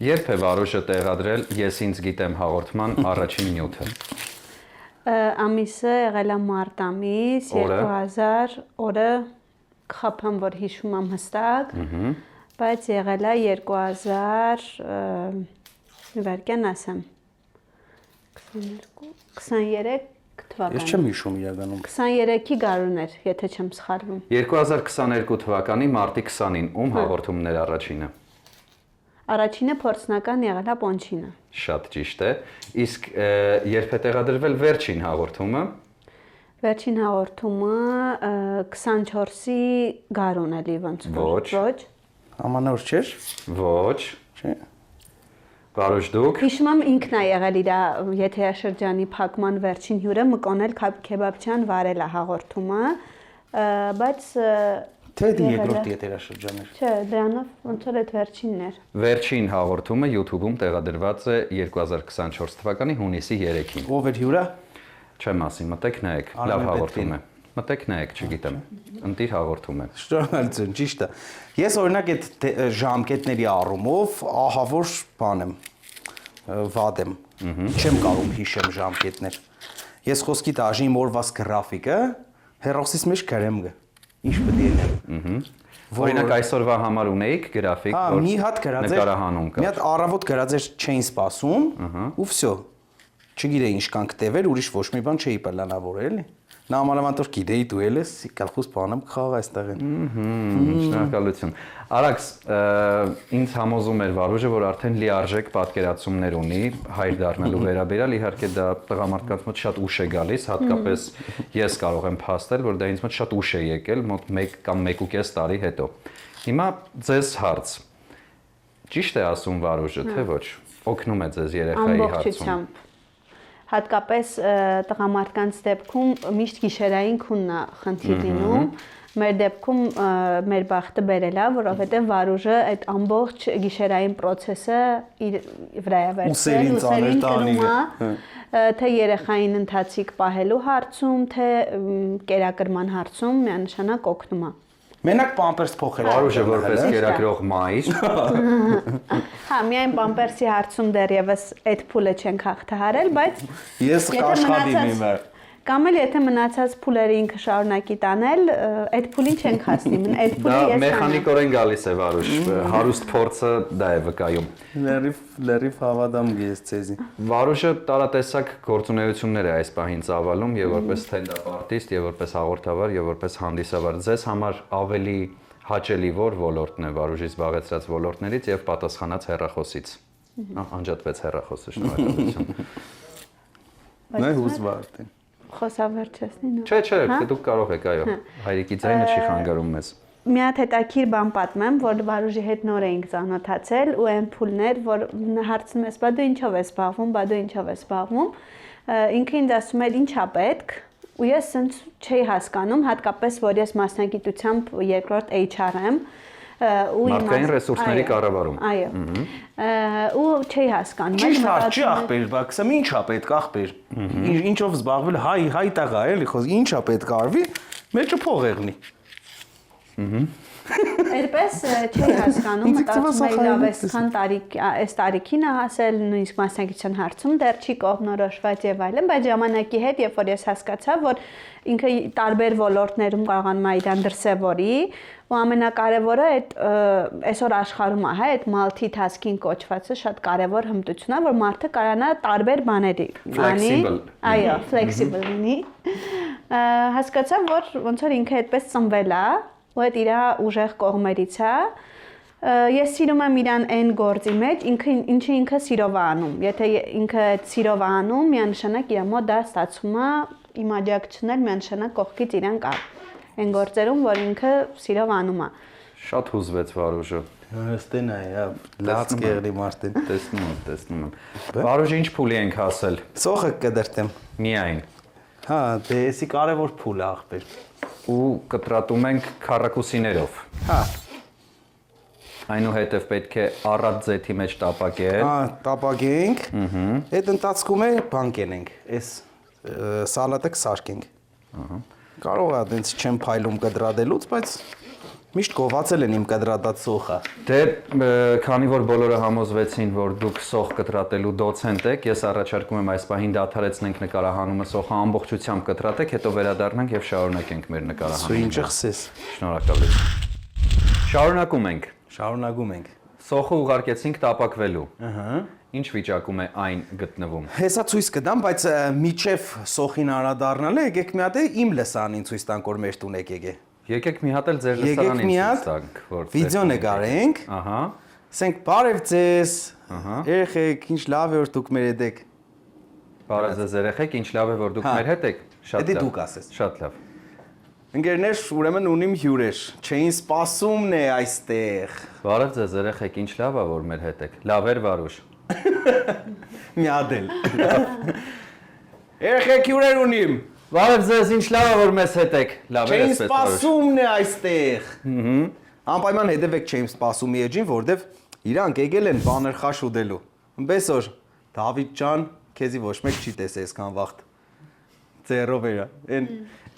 երբ է Վարուժը տեղադրել ես ինձ գիտեմ հաղորդման առաջին նյութը։ Ամիսը եղել է մարտ ամիս, 2000 օրը խափեմ, որ հիշում եմ հստակ, բայց եղել է 2000 վարկյան ասեմ 23 թվական։ Ես չեմ հիշում իրականում։ 23-ի գարուն էր, եթե չեմ սխալվում։ 2022 թվականի մարտի 20-ին ում հաղորդումն էր առաջինը։ Առաջինը փորձնական եղել է Պոնչինը։ Շատ ճիշտ է։ Իսկ երբ է տեղադրվել վերջին հաղորդումը։ Վերջին հաղորդումը 24-ի գարուն էլի ոնց որ։ Ոչ։ Ամանոր չէր։ Ոչ։ Չէ։ Վարուժ դուք։ Հիշում եմ ինքն է եղել իր եթերաշրջանի փակման վերջին հյուրը Մկոնել Քեբաբչյան վարել է հաղորդումը, բայց Թե դա երկրորդ եթերաշրջան էր։ Չէ, դրանով ոնց որ այդ վերջինն էր։ Վերջին հաղորդումը YouTube-ում տեղադրված է 2024 թվականի հունիսի 3-ին։ Ով էր հյուրը։ Չեմ ասի, մտեք նայեք, լավ հաղորդում է։ Մտեք նայեք, չգիտեմ։ Ընտիր հաղորդում եմ։ Շնորհակալություն, ճիշտ է։ Ես օրինակ այդ ժամկետների առումով ահա որ բան եմ, վատ եմ։ Չեմ կարող հիշեմ ժամկետներ։ Ես խոսքի տաժի իմ օրվաս գրաֆիկը հերոսից մեջ գրեմ գը։ Ինչ պետք է լինի։ Օրինակ այսօրվա համար ունեիք գրաֆիկ, որ մի հատ գրած էր, նկարահանում կար։ մի հատ առավոտ գրած էր չէին սպասում, ու վсё։ Չգիտեի ինչ կան կտևեր, ուրիշ ոչ մի բան չէի պլանավորել, էլի։ Նա ամանավանդ որ գիտեի դու էլ ես, կալխուս բանամ կխաղ այստեղ են։ Շնորհակալություն։ Արաքս, ինձ համոզում էր Վարուժը, որ արդեն լիարժեք պատկերացումներ ունի հայր դառնալու վերաբերյալ, իհարկե դա տղամարդկանց մոտ շատ ուշ է գալիս, հատկապես ես կարող եմ փաստել, որ դա ինձ մոտ շատ ուշ է եկել, մոտ 1 կամ 1.5 տարի հետո։ Հիմա ձեզ հարց։ Ճիշտ է ասում Վարուժը, թե ոչ։ Օգնում է ձեզ երեխայի հարցում։ Հատկապես տղամարդկանց դեպքում միշտ գիշերային քունն է խնդիր լինում։ Մեր դեպքում մեր բախտը բերել է, որովհետև Վարուժը այդ ամբողջ գիշերային process-ը իր վրա է վերցրել, ուսերին կրում է, թե երեխային ընթացիկ պահելու հարցում, թե կերակրման հարցում միանշանակ օգնում է։ Մենակ պամպերս փոխել Վարուժը որպես կերակրող մայր։ Հա, միայն պամպերսի հարցում դեռևս այդ փուլը չենք հաղթահարել, բայց ես կաշխատեմ իմը։ Կամ էլ եթե մնացած փուլերը ինքը շարունակի տանել, այդ փուլին չենք հասնի։ Այդ փուլը ես մեխանիկորեն գալիս է Վարուժ, հարուստ փորձը դա է վկայում։ Լրիվ հավատամ ես ցեզի։ Վարուժը տարատեսակ գործունեություններ է այս պահին ծավալում եւ որպես ստենդափ արտիստ, եւ որպես հաղորդավար, եւ որպես հանդիսավար։ Ձեզ համար ավելի հաճելի որ ոլորտն է Վարուժի զբաղեցրած ոլորտներից եւ պատասխանած հեռախոսից։ Անջատվեց հեռախոսը, շնորհակալություն։ Նայ հուզվարդ են։ Խոսավերջեսնի նո։ Չէ, դուք կարող եք, այո։ Հայրիկի ձայնը չի խանգարում մեզ։ Մի հատ հետաքրքիր բան պատմեմ, որ Վարուժի հետ նոր էինք ծանոթացել ու այն փուլներ, որ հարցնում ես, բա դու ինչով ես զբաղվում, ինքը ինձ ասում էր ինչա պետք, ու ես ինձ չէի հասկանում, հատկապես որ ես մասնագիտությամբ երկրորդ HR եմ, մարդկային ռեսուրսների կառավարում։ Այո։ Ու չէի հասկանում։ Ճիշտ հարցի ախպեր, բաքսամ ինչա պետք ախպեր։ Ինչով զբաղվել, հայ տղա էլի, խոս ինչա պետք արվի, մեջը փող եղնի։ Այդպես չէի հասկանում, մտածում էի լավ այս տարիքին է հասել, նույնիսկ մասնագիտության հարցում դեռ չի կողմնորոշված եւ այլն, բայց ժամանակի հետ, երբ որ ես հասկացա, որ ինքը տարբեր ոլորտներում կարողանում է իրան դրսևորի, ու ամենակարևորը այդ այսօր աշխարհում է, հա, այդ multitasking կոչվածը շատ կարևոր հմտություն է, որ մարդը կարողանա տարբեր բաներ անի, այո, flexible լինի։ Հասկացա, որ ոնց որ ինքը այդպես ծնվել է, ու այդ իր ուժեղ կողմերից է։ Ես սիրում եմ իրան այն գործի մեջ, ինչը ինքը սիրով է անում։ Եթե ինքը սիրով է անում, միանշանակ իր մոտ դա ստացվում է իմ աջակցություններ միանշանակ կողքից իրան կա։ Այն գործերում, որ ինքը սիրով անում է։ Շատ հուզվեց Վարուժը։ Հստեն է, լաց կեղլի մարդին։ Տեսնում եմ։ Վարուժը ինչ փուլի ենք հասել։ Սոխը կդրտեմ։ Միայն։ Հա, դե էսի կարևոր փուլ է ախպեր։ Ու կտրատում ենք քառակուսիներով։ Հա։ Այնուհետև պետք է առատ ձեթի մեջ տապակել։ Հա, տապակենք։ Այդ ընթացքում է բան կենենք։ Այս սալատը կսարքենք։ Կարող է այդպես չեմ փայլում կդրադելուց, բայց միշտ գովացել են իմ կդրադած սոխը։ Դե քանի որ բոլորը համոզվեցին, որ դուք սոխ կտրատելու դոցենտ եք, ես առաջարկում եմ այս պահին դադարեցնենք նկարահանումը, սոխը ամբողջությամբ կտրատեք, հետո վերադառնանք եւ շարունակենք մեր նկարահանումը։ Սու ինչը խսես։ Շնորհակալություն։ Շարունակում ենք։ Սոխը ուղարկեցինք տապակվելու։ Ինչ վիճակում է այն գտնվում։ Հեսա ցույց կդամ, բայց միջև սոխին արադառնալը եկեք մի հատ իմ լսանին ցույց տանք, որ մեր տուն եկեք։ Եկեք մի հատ էլ ձեր լսարանին ցույց տանք, որ վիդեո նկարենք։ Ահա։ Ասենք բարև ձեզ։ Ահա։ Երեխեք, ինչ լավ է որ դուք մեր հետ եք։ Բարև ձեզ երեխեք, ինչ լավ է որ դուք մեր հետ եք։ Շատ լավ։ Դե դուք ասես։ Շատ լավ։ Ընկերներ, ուրեմն ունիմ հյուրեր։ Չէին սպասումն է այստեղ։ Բարև ձեզ երեխեք, ինչ լավ է որ մեր հետ եք։ Լավ էր Վարուժ։ Մի ադել։ Երեխեք հյուրեր ունիմ։ Բարև ձեզ, ինչ լավ է որ մեզ հետ եք։ Լավ էր այսպես Վարուժ։ Չէին սպասումն է այստեղ։ Անպայման հետևեք չէին սպասումի էջին, որտեվ իրանք եկել են բաներ խաշ ուտելու։ Ըմբեսօր Դավիթ ջան, քեզի ոչ մեկ չի տեսե այսքան վաղտ։ Ձերով էր։ Այն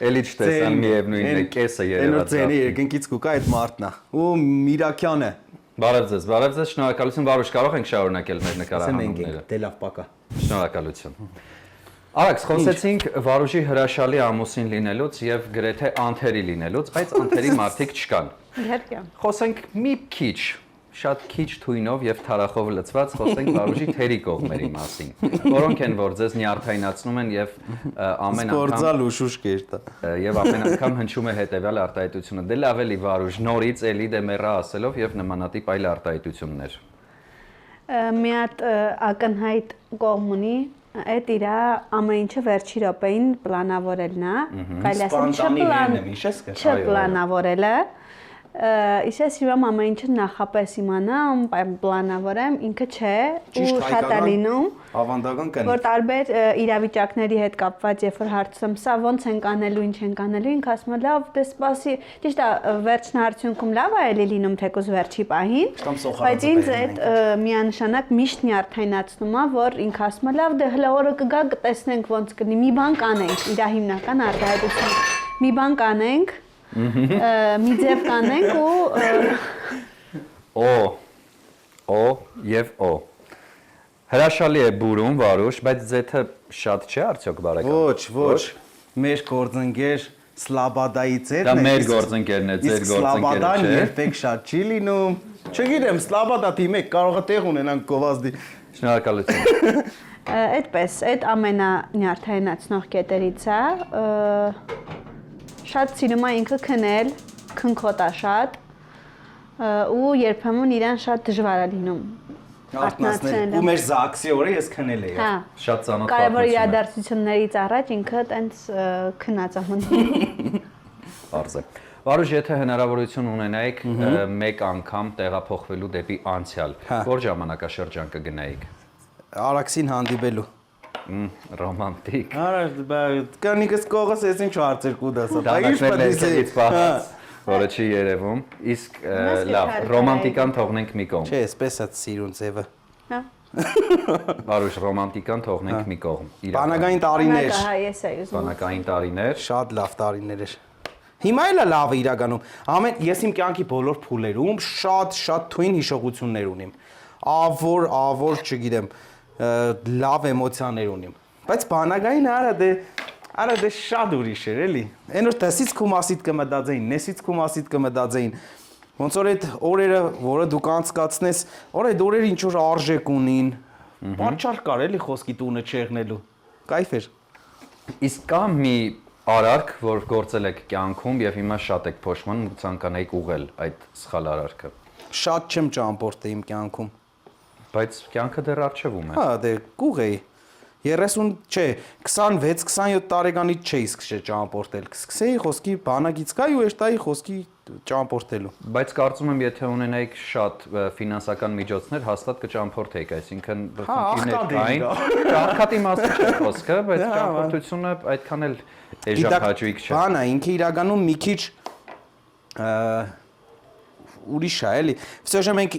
Էլի չտեսան միևնույնն է, կեսը Այն երևաց։ ձերի երկնքից կուկա այդ մարդն է։ Ու Միրաքյանը։ Բարև ձեզ, շնորհակալություն, Վարուժ, կարող ենք շարունակել մեր Ասեմ ենք նկարահանումները։ դե լավ պակա։ Շնորհակալություն։ Արաքս, խոսեցինք Վարուժի հրաշալի ամուսին լինելուց եւ գրեթե անթերի լինելուց, բայց անթերի մարդիկ չկան։ Իհարկե։ Խոսենք մի քիչ, շատ քիչ թույնով եւ թարախով լցված խոսենք Վարուժի թերի կողմերի մասին, որոնք են որ ձեզ նյարդայնացնում են եւ ամեն անգամ Գործալ ու շուշ կերտա։ եւ ամեն անգամ հնչում է հետեւյալ արտահայտությունը։ Դե լավ էլի Վարուժ, նորից էլի դե մեռա ասելով եւ նմանատիպ այլ արտահայտություններ։ Մի հատ ակնհայտ կողմ ունի, այդ իր ամեն ինչը վերջի րոպեին պլանավորելն է, կարելի ասել չպլանավորելը։ Իշես իրամ ամեն ինչը նախապես իմանամ, պլանավորեմ, ինքը չէ, ու շատ է լինում, ավանդական կն։ որ տարբեր իրավիճակների հետ կապված, երբ որ հարցում, սա ոնց ենք անելու, ինչ ենք անելու, ինքը ասում է, լավ, դե սպասի, ճիշտ է, վերջնահարցունքում լավ է էլի լինում, թեկուզ վերջի պահին, բայց ինձ այդ միանշանակ միշտ նյարդայնացնում է, որ ինքը ասում է, լավ, դե հլա օրը կգա, կտեսնենք ոնց կլինի, մի բան կանենք, իր հիմնական արտահայտությունը, մի բան կանենք, մի ձև կանենք ու Օ եւ օ։ Հրաշալի է բուրում Վարուժ, բայց ձեթը շատ չէ արդյոք բարեկամ։ Ոչ, մեր գործընկեր Սլաբադայի ձերն Դա մեր գործընկերն է, ձեր գործընկերը Սլաբադան չէ։ երբեք շատ չի լինում։ Չգիտեմ, Սլաբադա թիմը կարող է տեղ ունենան Կովազդի։ Շնորհակալություն։ այդպես, այդ ամենանյարդայնացնող կետերից է, շատ սիրում է ինքը քնել, քնքոտա շատ, ու երբեմն իրան շատ դժվար է լինում Արտնացնել։ Ու մեր զաքսի օրը ես քնել էի։ Հա, Շատ ծանոթ կարևոր իրադարձություններից առաջ ինքը տենց քնած է մնում։ Պարզ է։ Վարուժ, եթե հնարավորություն ունենայիք մեկ անգամ տեղափոխվելու դեպի անցյալ, որ ժամանակաշրջան կգնայիք։ Արաքսին հանդիպելու։ Ռոմանտիկ։ Արա, կանիկս կողս ես ինչ հարցեր կուդասա։ Դանակներից պահած, որը չի երևում։ Իսկ լավ, ռոմանտիկան թողնենք մի կողմ։ Չէ, այսպես է սիրուն ձևը։ Հա։ Վարուժ, ռոմանտիկան թողնենք մի կողմ։ Բանակային տարիներ։ Հա, ես էի ուզում։ Բանակային տարիներ։ Շատ լավ տարիներ էր։ Հիմա էլ է լավ է իրականում։ Ես իմ կյանքի բոլոր փուլերում շատ թույն հիշողություններ ունիմ։ Ավոր, չգիտեմ, լավ էմոցիաներ ունիմ։ Բայց բանակային արա դե շատ ուրիշ էր, էլի։ Այն որ տեսից քո մասիդ կմտածեին, նեսից քո մասիդ կմտածեին։ Ոնց որ այդ օրերը, որը դու կանցկացնես, այդ օրերը ինչ որ արժեք ունին։ Պատճառ կար էլի խոսքի տունը չեղնելու։ Կայֆ էր։ Իսկ կա մի արարք, որ գործել եք կյանքում եւ հիմա շատ եք փոշմանում ու ցանկանայիք ուղղել այդ սխալ արարքը։ Շատ չեմ ճամփորդել իմ կյանքում։ Բայց կյանքը դեռ առջևում է։ Հա, դե կուղեի։ 30, չէ, 26-27 տարեկանից չէի սկսել ճամփորդել։ Սկսեի խոսքի բանակից կայ ու էշտայի խոսքի ճամփորդելու։ Բայց կարծում եմ, եթե ունենայիք շատ ֆինանսական միջոցներ, հաստատ կճամփորդեիք, այսինքն խնդիրներ կային։ Ճամփորդի մասին չէ խոսքը, բայց ճամփորդությունը այդքան էլ էժանհաճույք չէ։ Բանա, ինքը իրականում մի քիչ ուրիշ է, էլի։ Վսյոժը մենք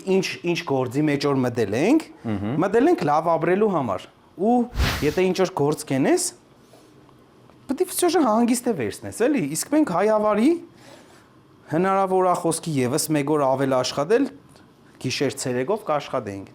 ինչ գործի մեջ որ մտել ենք լավ ապրելու համար։ Ու եթե ինչ որ գործ կենես, պետք է վսյոժը հանգիստ է վերցնես, էլի։ Իսկ մենք հայավարի հնարավոր է խոսքի եւս մեկ օր ավել աշխատել, գիշեր ցերեկով կաշխատենք։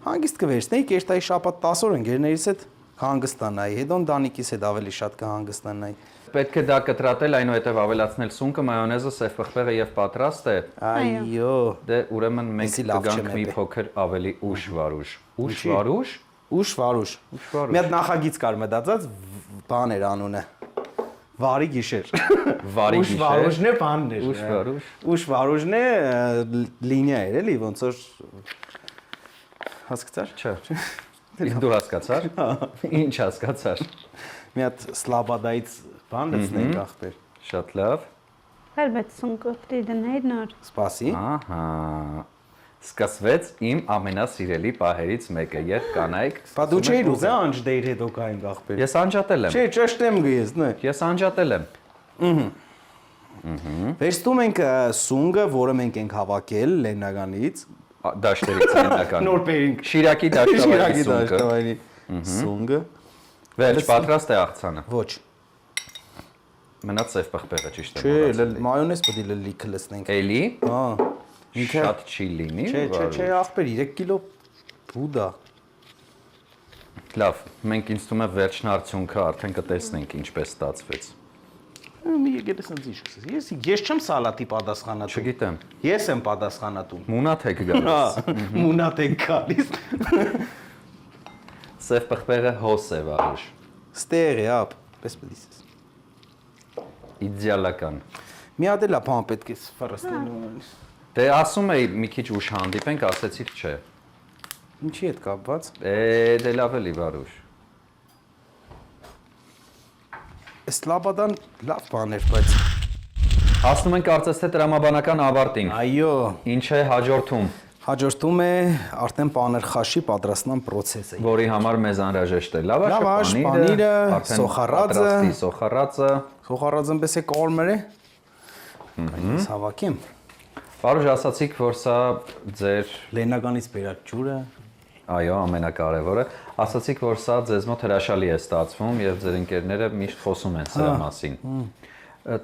Հանգիստ կվերցնեի, կերտայի շաբաթ 10 օր ընկերներիս հետ հանգստանայի, հետո ընտանիքիս հետ ավելի շատ կհանգստանայի։ Պետք է դա կտրատել, այնուհետև ավելացնել սունկը, մայոնեզը, սև պղպեղը եւ պատրաստ է։ Այո։ Դե ուրեմն մենք կգանք մի փոքր ավելի ուշ Վարուժ։ Ուշ Վարուժ։ Ուշ Վարուժ։ Մի հատ նախագիծ կար մտածած, բան էր անունը։ Վարի գիշեր։ Վարի Ուշ գիշեր։ Վարուժն է բանն էր։ Ուշ Վարուժ։ Ուշ Վարուժն է լինիա էր, էլի, ոնց որ հասկացար։ Չէ։ Իսկ դու հասկացար։ Ինչ հասկացար։ Մի հատ Սլաբադայից բան լցնենք ախպեր։ Շատ լավ։ Բայց սունկը պիտի դնեի նոր։ Սպասի։ Ահա։ Սկսվեց իմ ամենասիրելի պահերից մեկը, երբ կանայք։ Բա դու չէիր ուզե անջդեիր հետո կայինք ախպեր։ Ես անջատել եմ։ Չէ, ճշտեմ գես, նե։ Ես անջատել եմ։ Վերստում ենք սունգը, որը մենք ենք հավաքել Լեննականից։ Դաշտերից ենական։ Նոր բերինք։ Շիրակի դաշտավայրի սունկը։ Շիրակի դաշտավայրի սունգը։ Վերջ պատրաստ է աղցանը։ Ոչ։ Մնաց ծև պղպեղը ճիշտ է։ Չէ, մայոնեզ պետք է լիքը լցնենք։ Էլի։ Հա։ Շատ չի լինի։ Չէ, ախպեր 3 կիլո բուդա։ Լավ, մենք ինձ թվում է վերջն արդյունքը արդեն կտեսնենք ինչպես ստացվեց։ Մի եկել ես ինձ ինչ։ Ես չեմ սալատի պատասխանատու։ Չգիտեմ։ Ես եմ պատասխանատու։ Մունաթ եք գալիս։ Մունատ եք գալիս։ Ծև պղպեղը հոս է վարուշ։ Ստեղ է, ապ, պես պետք է։ Իդեալական։ Մի հատ էլ բան պետք է ֆարստելու։ Դե ասում էի մի քիչ ուշ հանդիպենք, ասեցիք չէ։ Ինչի հետ կապված։ Դե լավ էլի վարուշ։ Այս լաբադան լավ բան էր, բայց Հասնում ենք կարծես թե տրամաբանական ավարտին։ այո, Ինչ է հաջորդում, հաջորդում է արդեն պաներխաշի պատրաստման process-ը։ որի համար մեզ անհրաժեշտ է լավաշը, Լավաշ, պանիրը, արդեն սոխառածը։ պատրաստի սոխառածը։ Սոխառածն պես է կորմեր է։ Կայս հավաքեմ։ Վարուշ ասացիք, որ սա ձեր Լեննականից բերած ջուրը։ այո, ամենակարևորը, ասացիք, որ սա ձեզ մոտ հրաշալի է ստացվում եւ ձեր ընկերները միշտ խոսում են սրա մասին։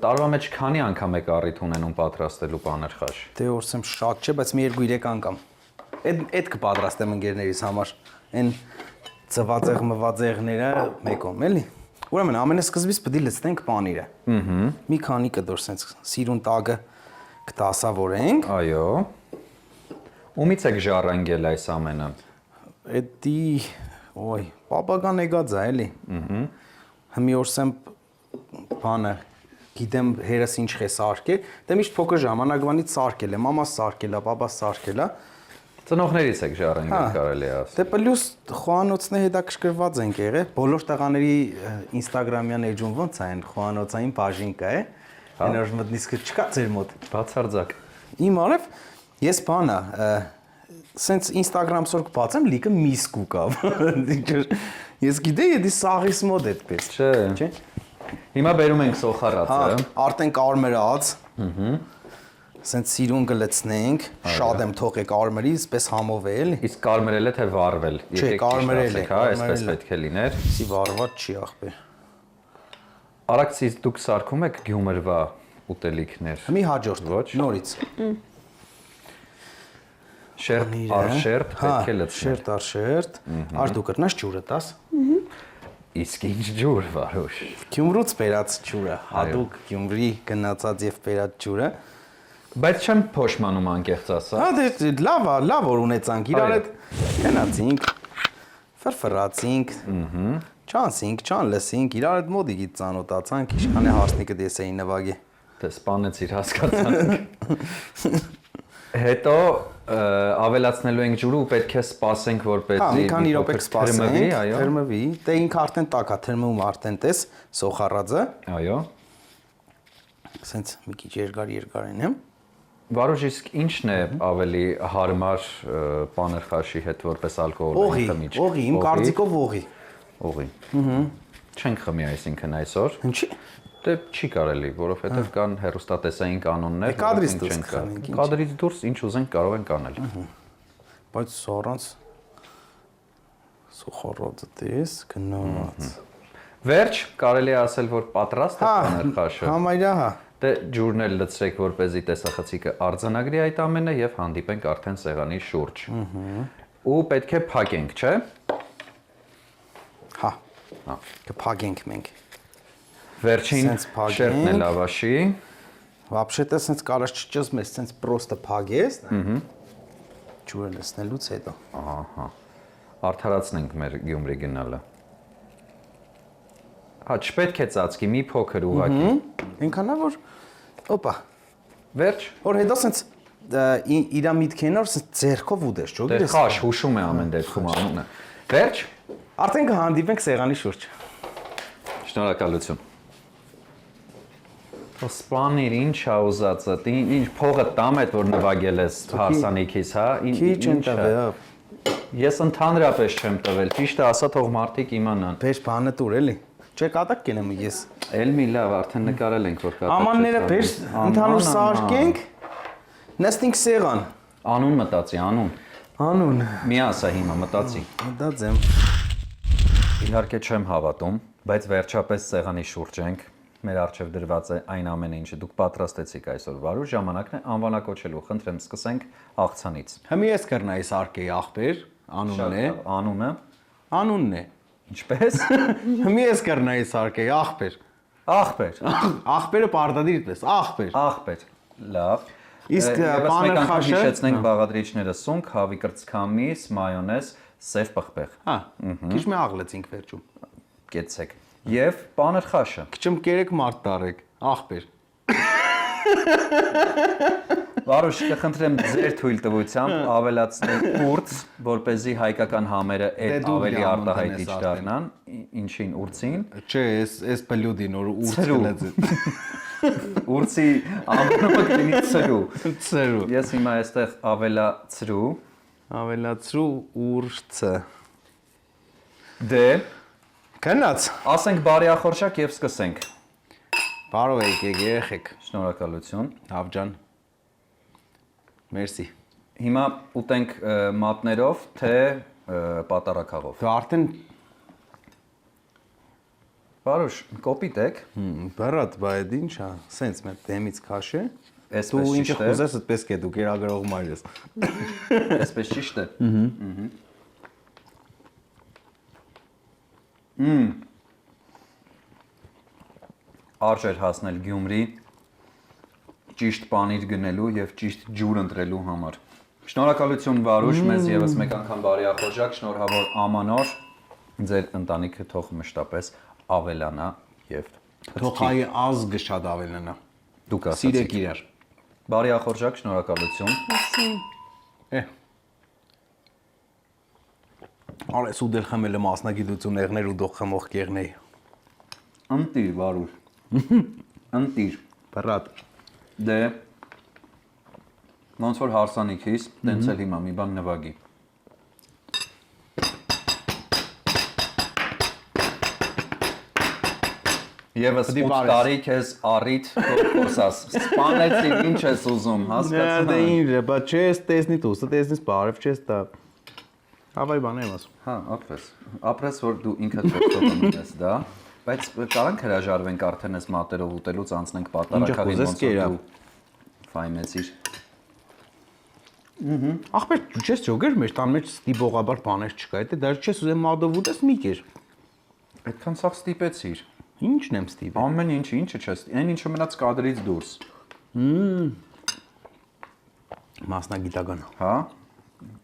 Տարվա մեջ քանի անգամ եք առիթ ունենում պատրաստելու պաներխաշ։ Դե որսեմ շատ չէ, բայց մի 2-3 անգամ։ Այդ կպատրաստեմ ընկերներիս համար։ Այն ծվածեղ մվածեղները մեկում, էլի։ Ուրեմն ամենասկզբից պետք է լցնենք պանիրը։ Մի քանի կդոր սենց սիրուն տագը կտասավորենք։ Այո։ Ումից եք ժառանգել այս ամենը։ Էդի, ոյ, պապական եկած է, էլի։ Հիմի որսեմ բանը գիտեմ հերս ինչ է սարքել, դե միշտ փոքր ժամանակվանից սարքել եմ, մամաս սարքել է, պապաս սարքել է։ Ծնողներից եք ժառանգել կարելի է ասել։ Դե պլյուս խոհանոցն է հետաքրքրված ենք եղել, բոլոր տղաների Instagram-յան էջում ոնց է այն խոհանոցային բաժին կա է։ Այն որ մտնիսկը չկա ձեր մոտ։ Բացարձակ։ Իմ արև ես բանա, սենց Instagram սորք բացեմ լիքը միսկու կա։ Ես գիտեի դի սաղիս մոդ այդպես։ Չէ։ Հիմա բերում ենք սոխառածը։ Արդեն կարմրած։ Սենց սիրուն կլցնենք, շատ եմ թողել կարմրի, այսպես համովել։ Իսկ կարմրել է թե վառվել։ Չէ, կարմրել է, հա, այսպես պետք է լիներ։ Սի վառված չի ախպեր։ Արաքսից դուք սարքում եք գյումրվա ուտելիքներ։ Մի հաջորդ, Ոչ։ նորից։ Շերտ առ շերտ պետք է լցնել։ Շերտ առ շերտ։ Արդ դու կրնաս ջուրը տաս։ Իսկ ինչ ջուր վարուշ։ Գյումրուց բերած ջուրը, հատուկ Գյումրի գնացած եւ բերած ջուրը։ Բայց չեմ փոշմանում անկեղծ ասա։ Հա դե լավ որ ունեցանք, իրար հետ գնացինք, ֆրֆրացինք, չանսինք, չան լսինք, իրար հետ մոդիկից ծանոթացանք, ինչքան է հարսնիկը դեսեի նվագի։ Դե սպանեցիր հասկացանք։ Հետո ավելացնելու ենք ջուրը ու պետք է սպասենք որպեսզի Հա, մի քանի րոպե կսպասենք, այո։ թրմվի, դե ինքը արդեն տակա, թրմում արդեն տես սոխառածը։ Այո։ Սենց մի քիչ երկար եմ։ Վարուժ իսկ ինչն է ավելի հարմար պաներխաշի հետ որպես ալկոհոլ խմիչք։ Օղի, իմ կարծիքով օղի։ Օղի։ Չենք խմի այսինքն այսօր։ Ինչի՞։ Դե չի կարելի, որովհետև կան հերոստատեսային կանոններ, կադրից դուրս կխմենք։ Կադրից դուրս ինչ ուզենք կարող ենք անել։ Բայց առանց սոխառածը տես գնաց։ Վերջ կարելի է ասել, որ պատրաստ է պաներխաշը։ Համարյա հա։ Դե ջուրն էլ լցրեք, որպեսզի տեսախցիկը արձանագրի այդ ամենը եւ հանդիպենք արդեն սեղանի շուրջ։ Ու պետք է փակենք, չէ՞։ Հա։ Կփակենք մենք։ Վերջին շերտն է լավաշի։ Вообще-то սենց կարաս չճզմես, սենց պրոստը փագես։ Ջուրը լցնելուց հետո։ Ահա։ Արդարացնենք մեր Գյումրի գնալը։ Հա, չպետք է ծածկի, մի փոքր ուղակի։ Ինքանա որ օպա։ Վերջ։ Որ հետո սենց իրա միտքեն որ սենց ձերքով ուտես, չէ՞։ Դե խաշ, հուշում է ամեն դեպքում անունը։ Վերջ։ Արդեն կհանդիպենք սեղանի շուրջ։ Շնորհակալություն։ Սպանիր ինչ ա ուզածը, ինչ փողը տամ այդ որ նվագել ես հարսանիքից, հա։ Քիչ ընտավե։ Ես ընդհանրապես չեմ տվել, ճիշտը ասա թող մարդիկ իմանան։ Բեշ բանը տուր էլի։ Չէ կատակ կենեմ ես։ Էլ մի լավ, արդեն նկարել ենք որ կատակ։ Ամանները բեշ ընդհանուր սարքենք։ Նստենք սեղան։ Անուն մտածի, անուն։ Անուն։ Մի ասա հիմա մտածի։ Մտածեմ։ Իհարկե չեմ հավատում, բայց վերջապես սեղանի շուրջ ենք։ մեր առջև դրված է այն ամենը, ինչը դուք պատրաստեցիք այսօր Վարուժ, ժամանակն է անվանակոչելու։ Խնդրեմ, սկսենք աղցանից։ Հիմա ես կրնայի Սարգեի աղբեր, անունն է։ Անունը։ Անունն է։ Ինչպես։ Հիմա ես կրնայի Սարգեի աղբեր։ Աղբեր։ Աղբերը պարտադիր դες, աղբեր։ Աղբեր։ Լավ։ Իսկ պանր խաշը հիշեցնենք բաղադրիչները՝ սունկ, հավի կրծքամիս, մայոնեզ, սև պղպեղ։ Հա, քիչ մի աղլեցինք վերջում։ Կեցեք։ Եվ պանր խաշը։ Քիչմ կերեք մարդ տարեք, աղբեր։ Վարուժ, կխնդրեմ ձեր թույլ տվությամբ ավելացնել ուրց, որպեսզի հայկական համերը այդ ավելի արտահայտիչ դառնան, ինչին ուրցին։ Չէ, էս բլյուդին որ ուրց կլած։ Ուրցի անունը կլինի ցրու։ Ցրու։ Ես հիմա այստեղ ավելացրու։ Ավելացրու ուրցը։ Դե, Քնած։ ասենք բարեախորշակ եւ սկսենք։ Բարով եկեք երեխեք։ Շնորհակալություն։ Լավ ջան։ Մերսի։ Հիմա ուտենք մատներով, թե պատարակաղով։ Դու արդեն Վարուժ, կոպիտ եք։ բառատ բայդ ինչա, սենց մեր դեմից քաշե։ Այսպես Դու ինչ ճիշտ է։ խոզես, այդպես կե դու կերագրող մայրես։ Այսպես ճիշտ է։ Արժեր հասնել Գյումրի ճիշտ պանիր գնելու եւ ճիշտ ջուր ընտրելու համար։ Շնորհակալություն Վարուժ, մեզ եւս մեկ անգամ բարեախորժակ, շնորհավոր ամանոր։ Ձեր ընտանիքը թող մշտապես ավելանա եւ Թող հայ ազգը շատ ավելանա։ դուք Սիրեք ասացիք։ իրար։ Բարեախորժակ, շնորհակալություն։ Արես ու դել խմելը մասնագիտություններներ ու դող խմող կեղնեի։ Ընտիր Վարուժ։ Ընտիր։ Բռատ։ Դե ոնց որ հարսանիքից, տենց էլ հիմա մի բան նվագի։ Եվս 8 տարի քեզ առիթ խոսաս։ Սպանեցի, ինչ ես ուզում, Դա հասկացա։ ինչ է, բա չես տեսնի դու, տեսնես բարև չես տա։ Հավայ բան եմ ասում։ Հա, ապրես որ դու ինքդ փոխտոնում ես դա, բայց կարանք հրաժարվենք արդեն այս մատերով ուտելուց անցնենք պատարակային ոնց որ դու ֆայնեցիր։ Ախպեր, չես ճոգեր, մեր տան մեջ ստիպողաբար բաներ չկա, դա դեռ չես ուզեմ մադով ուտես մի կեր։ Այդքան սաղ ստիպեցիր։ Ինչն եմ ստիպել։ Ամեն ինչը չես, այն ինչը մնաց կադրից դուրս։ Մասնագիտական։ Հա,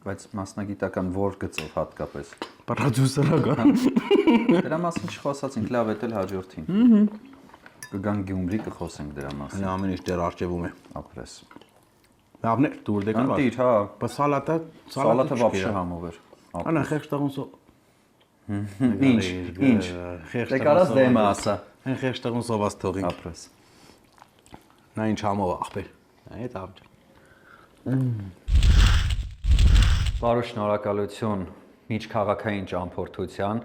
բայց մասնագիտական որ գծով հատկապես։ Պրոդյուսերական։ Դրա մասին չխոսացինք, լավ է դել հաջորդին։ Կգան Գյումրի կխոսենք դրա մասին։ Նա ամեն ինչ դեռ արջևում է։ Ապրես։ Լավն է, դուր դեկան։ Ընտիր, հա։ Բա սալատը вообще համով էր։ Անա խեղճտաղուն սո։ Ինչ։ Դե կարաս դեմը ասա։ Հեն խեղճտաղուն սոված թողին։ Ապրես։ Նա ինչ համով ախպեր։ Այդ աղջ։ Բարոյ շնորհակալություն միջքաղաքային ճամփորդության,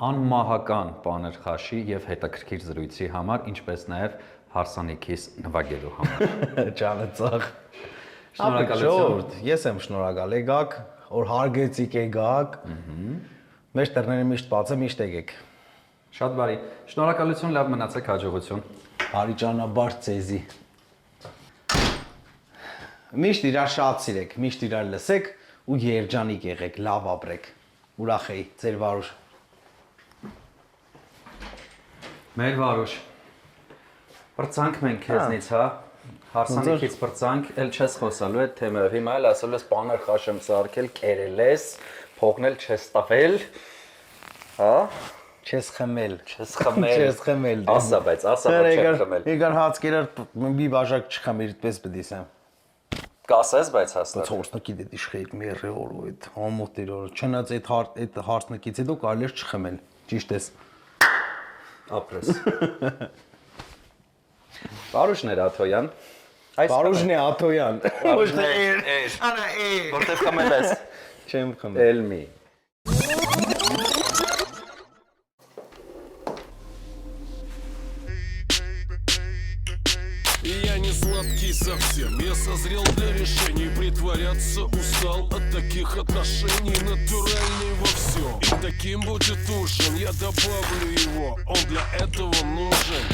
անմահական պաներ խաշի եւ հետաքրքիր զրույցի համար, ինչպես նաեւ հարսանիքիս նվագելու համար։ Ճանաչող։ Շնորհակալություն։ Ես եմ շնորհակալ եկաք, որ հարգեցիք եկաք։ Մեր տերները միշտ բաց է, միշտ եկեք։ Շատ բարի։ Շնորհակալություն, լավ մնացեք, հաջողություն։ Բարի ճանապարհ ցեզի։ Միշտ իրար շատ սիրեք, միշտ իրար լսեք ու երջանիկ եղեք, լավ ապրեք։ Ուրախ էի, ձեր Վարուժ։ Մեր Վարուժ։ Պրծանք մենք քեզնից, հա։ Հարսանիքից պրծանք, ել չես խոսալու այդ թեմայով։ Հիմա էլ ասել ես պաներ խաշեմ սարքել, քերել ես, փողնել չես տվել։ Հա։ Չես խմել։ Չես խմել։ Չես խմել։ Ասա, բայց ասա, որ չես խմել։ Եկար հաց կերար մի բաժակ չխմիր, այդպես բդիսեմ։ Կասես, բայց հաստատ։ Ցորսնակի դե իշխեիք մերը օր այդ համոտեր օր։ Չնայած այդ հարցնկից հետո կարելի է չխմել։ Ճիշտ ես։ Ապրես։ Վարուժն էր Աթոյան։ Վարուժն է Աթոյան։ Ոչ թե էր։ Անա էր։ Որտեղ խմել ես։ Չեմ խմել։ Էլմի։ Я не сладкий совсем, я созрел для решений. Притворяться устал от таких отношений. Натуральный во всем, и таким будет ужин. Я добавлю его, он для этого нужен.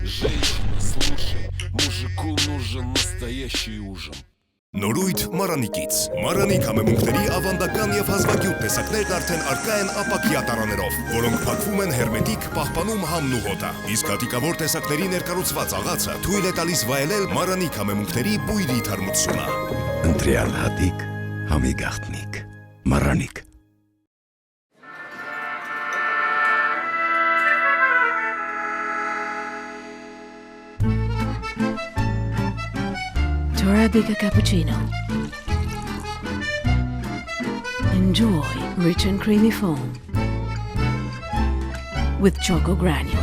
Женщина, слушай, мужику нужен настоящий ужин. Նորույթ Մարանիկից։ Մարանիկ համեմունքների ավանդական եւ հազվագյուտ տեսակներն արդեն արկա են ապակյա տարաներով, որոնք փակվում են հերմետիկ, պահպանում համն ու հոտը։ Իսկ հատիկավոր տեսակների ներկառուցված աղացը թույլ է տալիս վայելել Մարանիկ համեմունքների բույրի թարմությունը։ Ընտրյալ հատիկ, համի գաղտնիք, Մարանիկ։ Arabica cappuccino. Enjoy rich and creamy foam with choco granule.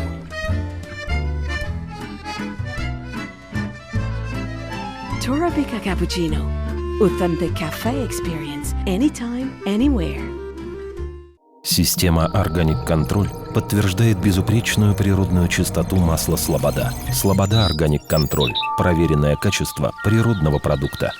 Arabica cappuccino. Authentic cafe experience anytime, anywhere. Система Organic Control подтверждает безупречную природную чистоту масла Слобода. Слобода Organic Control. Проверенное качество природного продукта.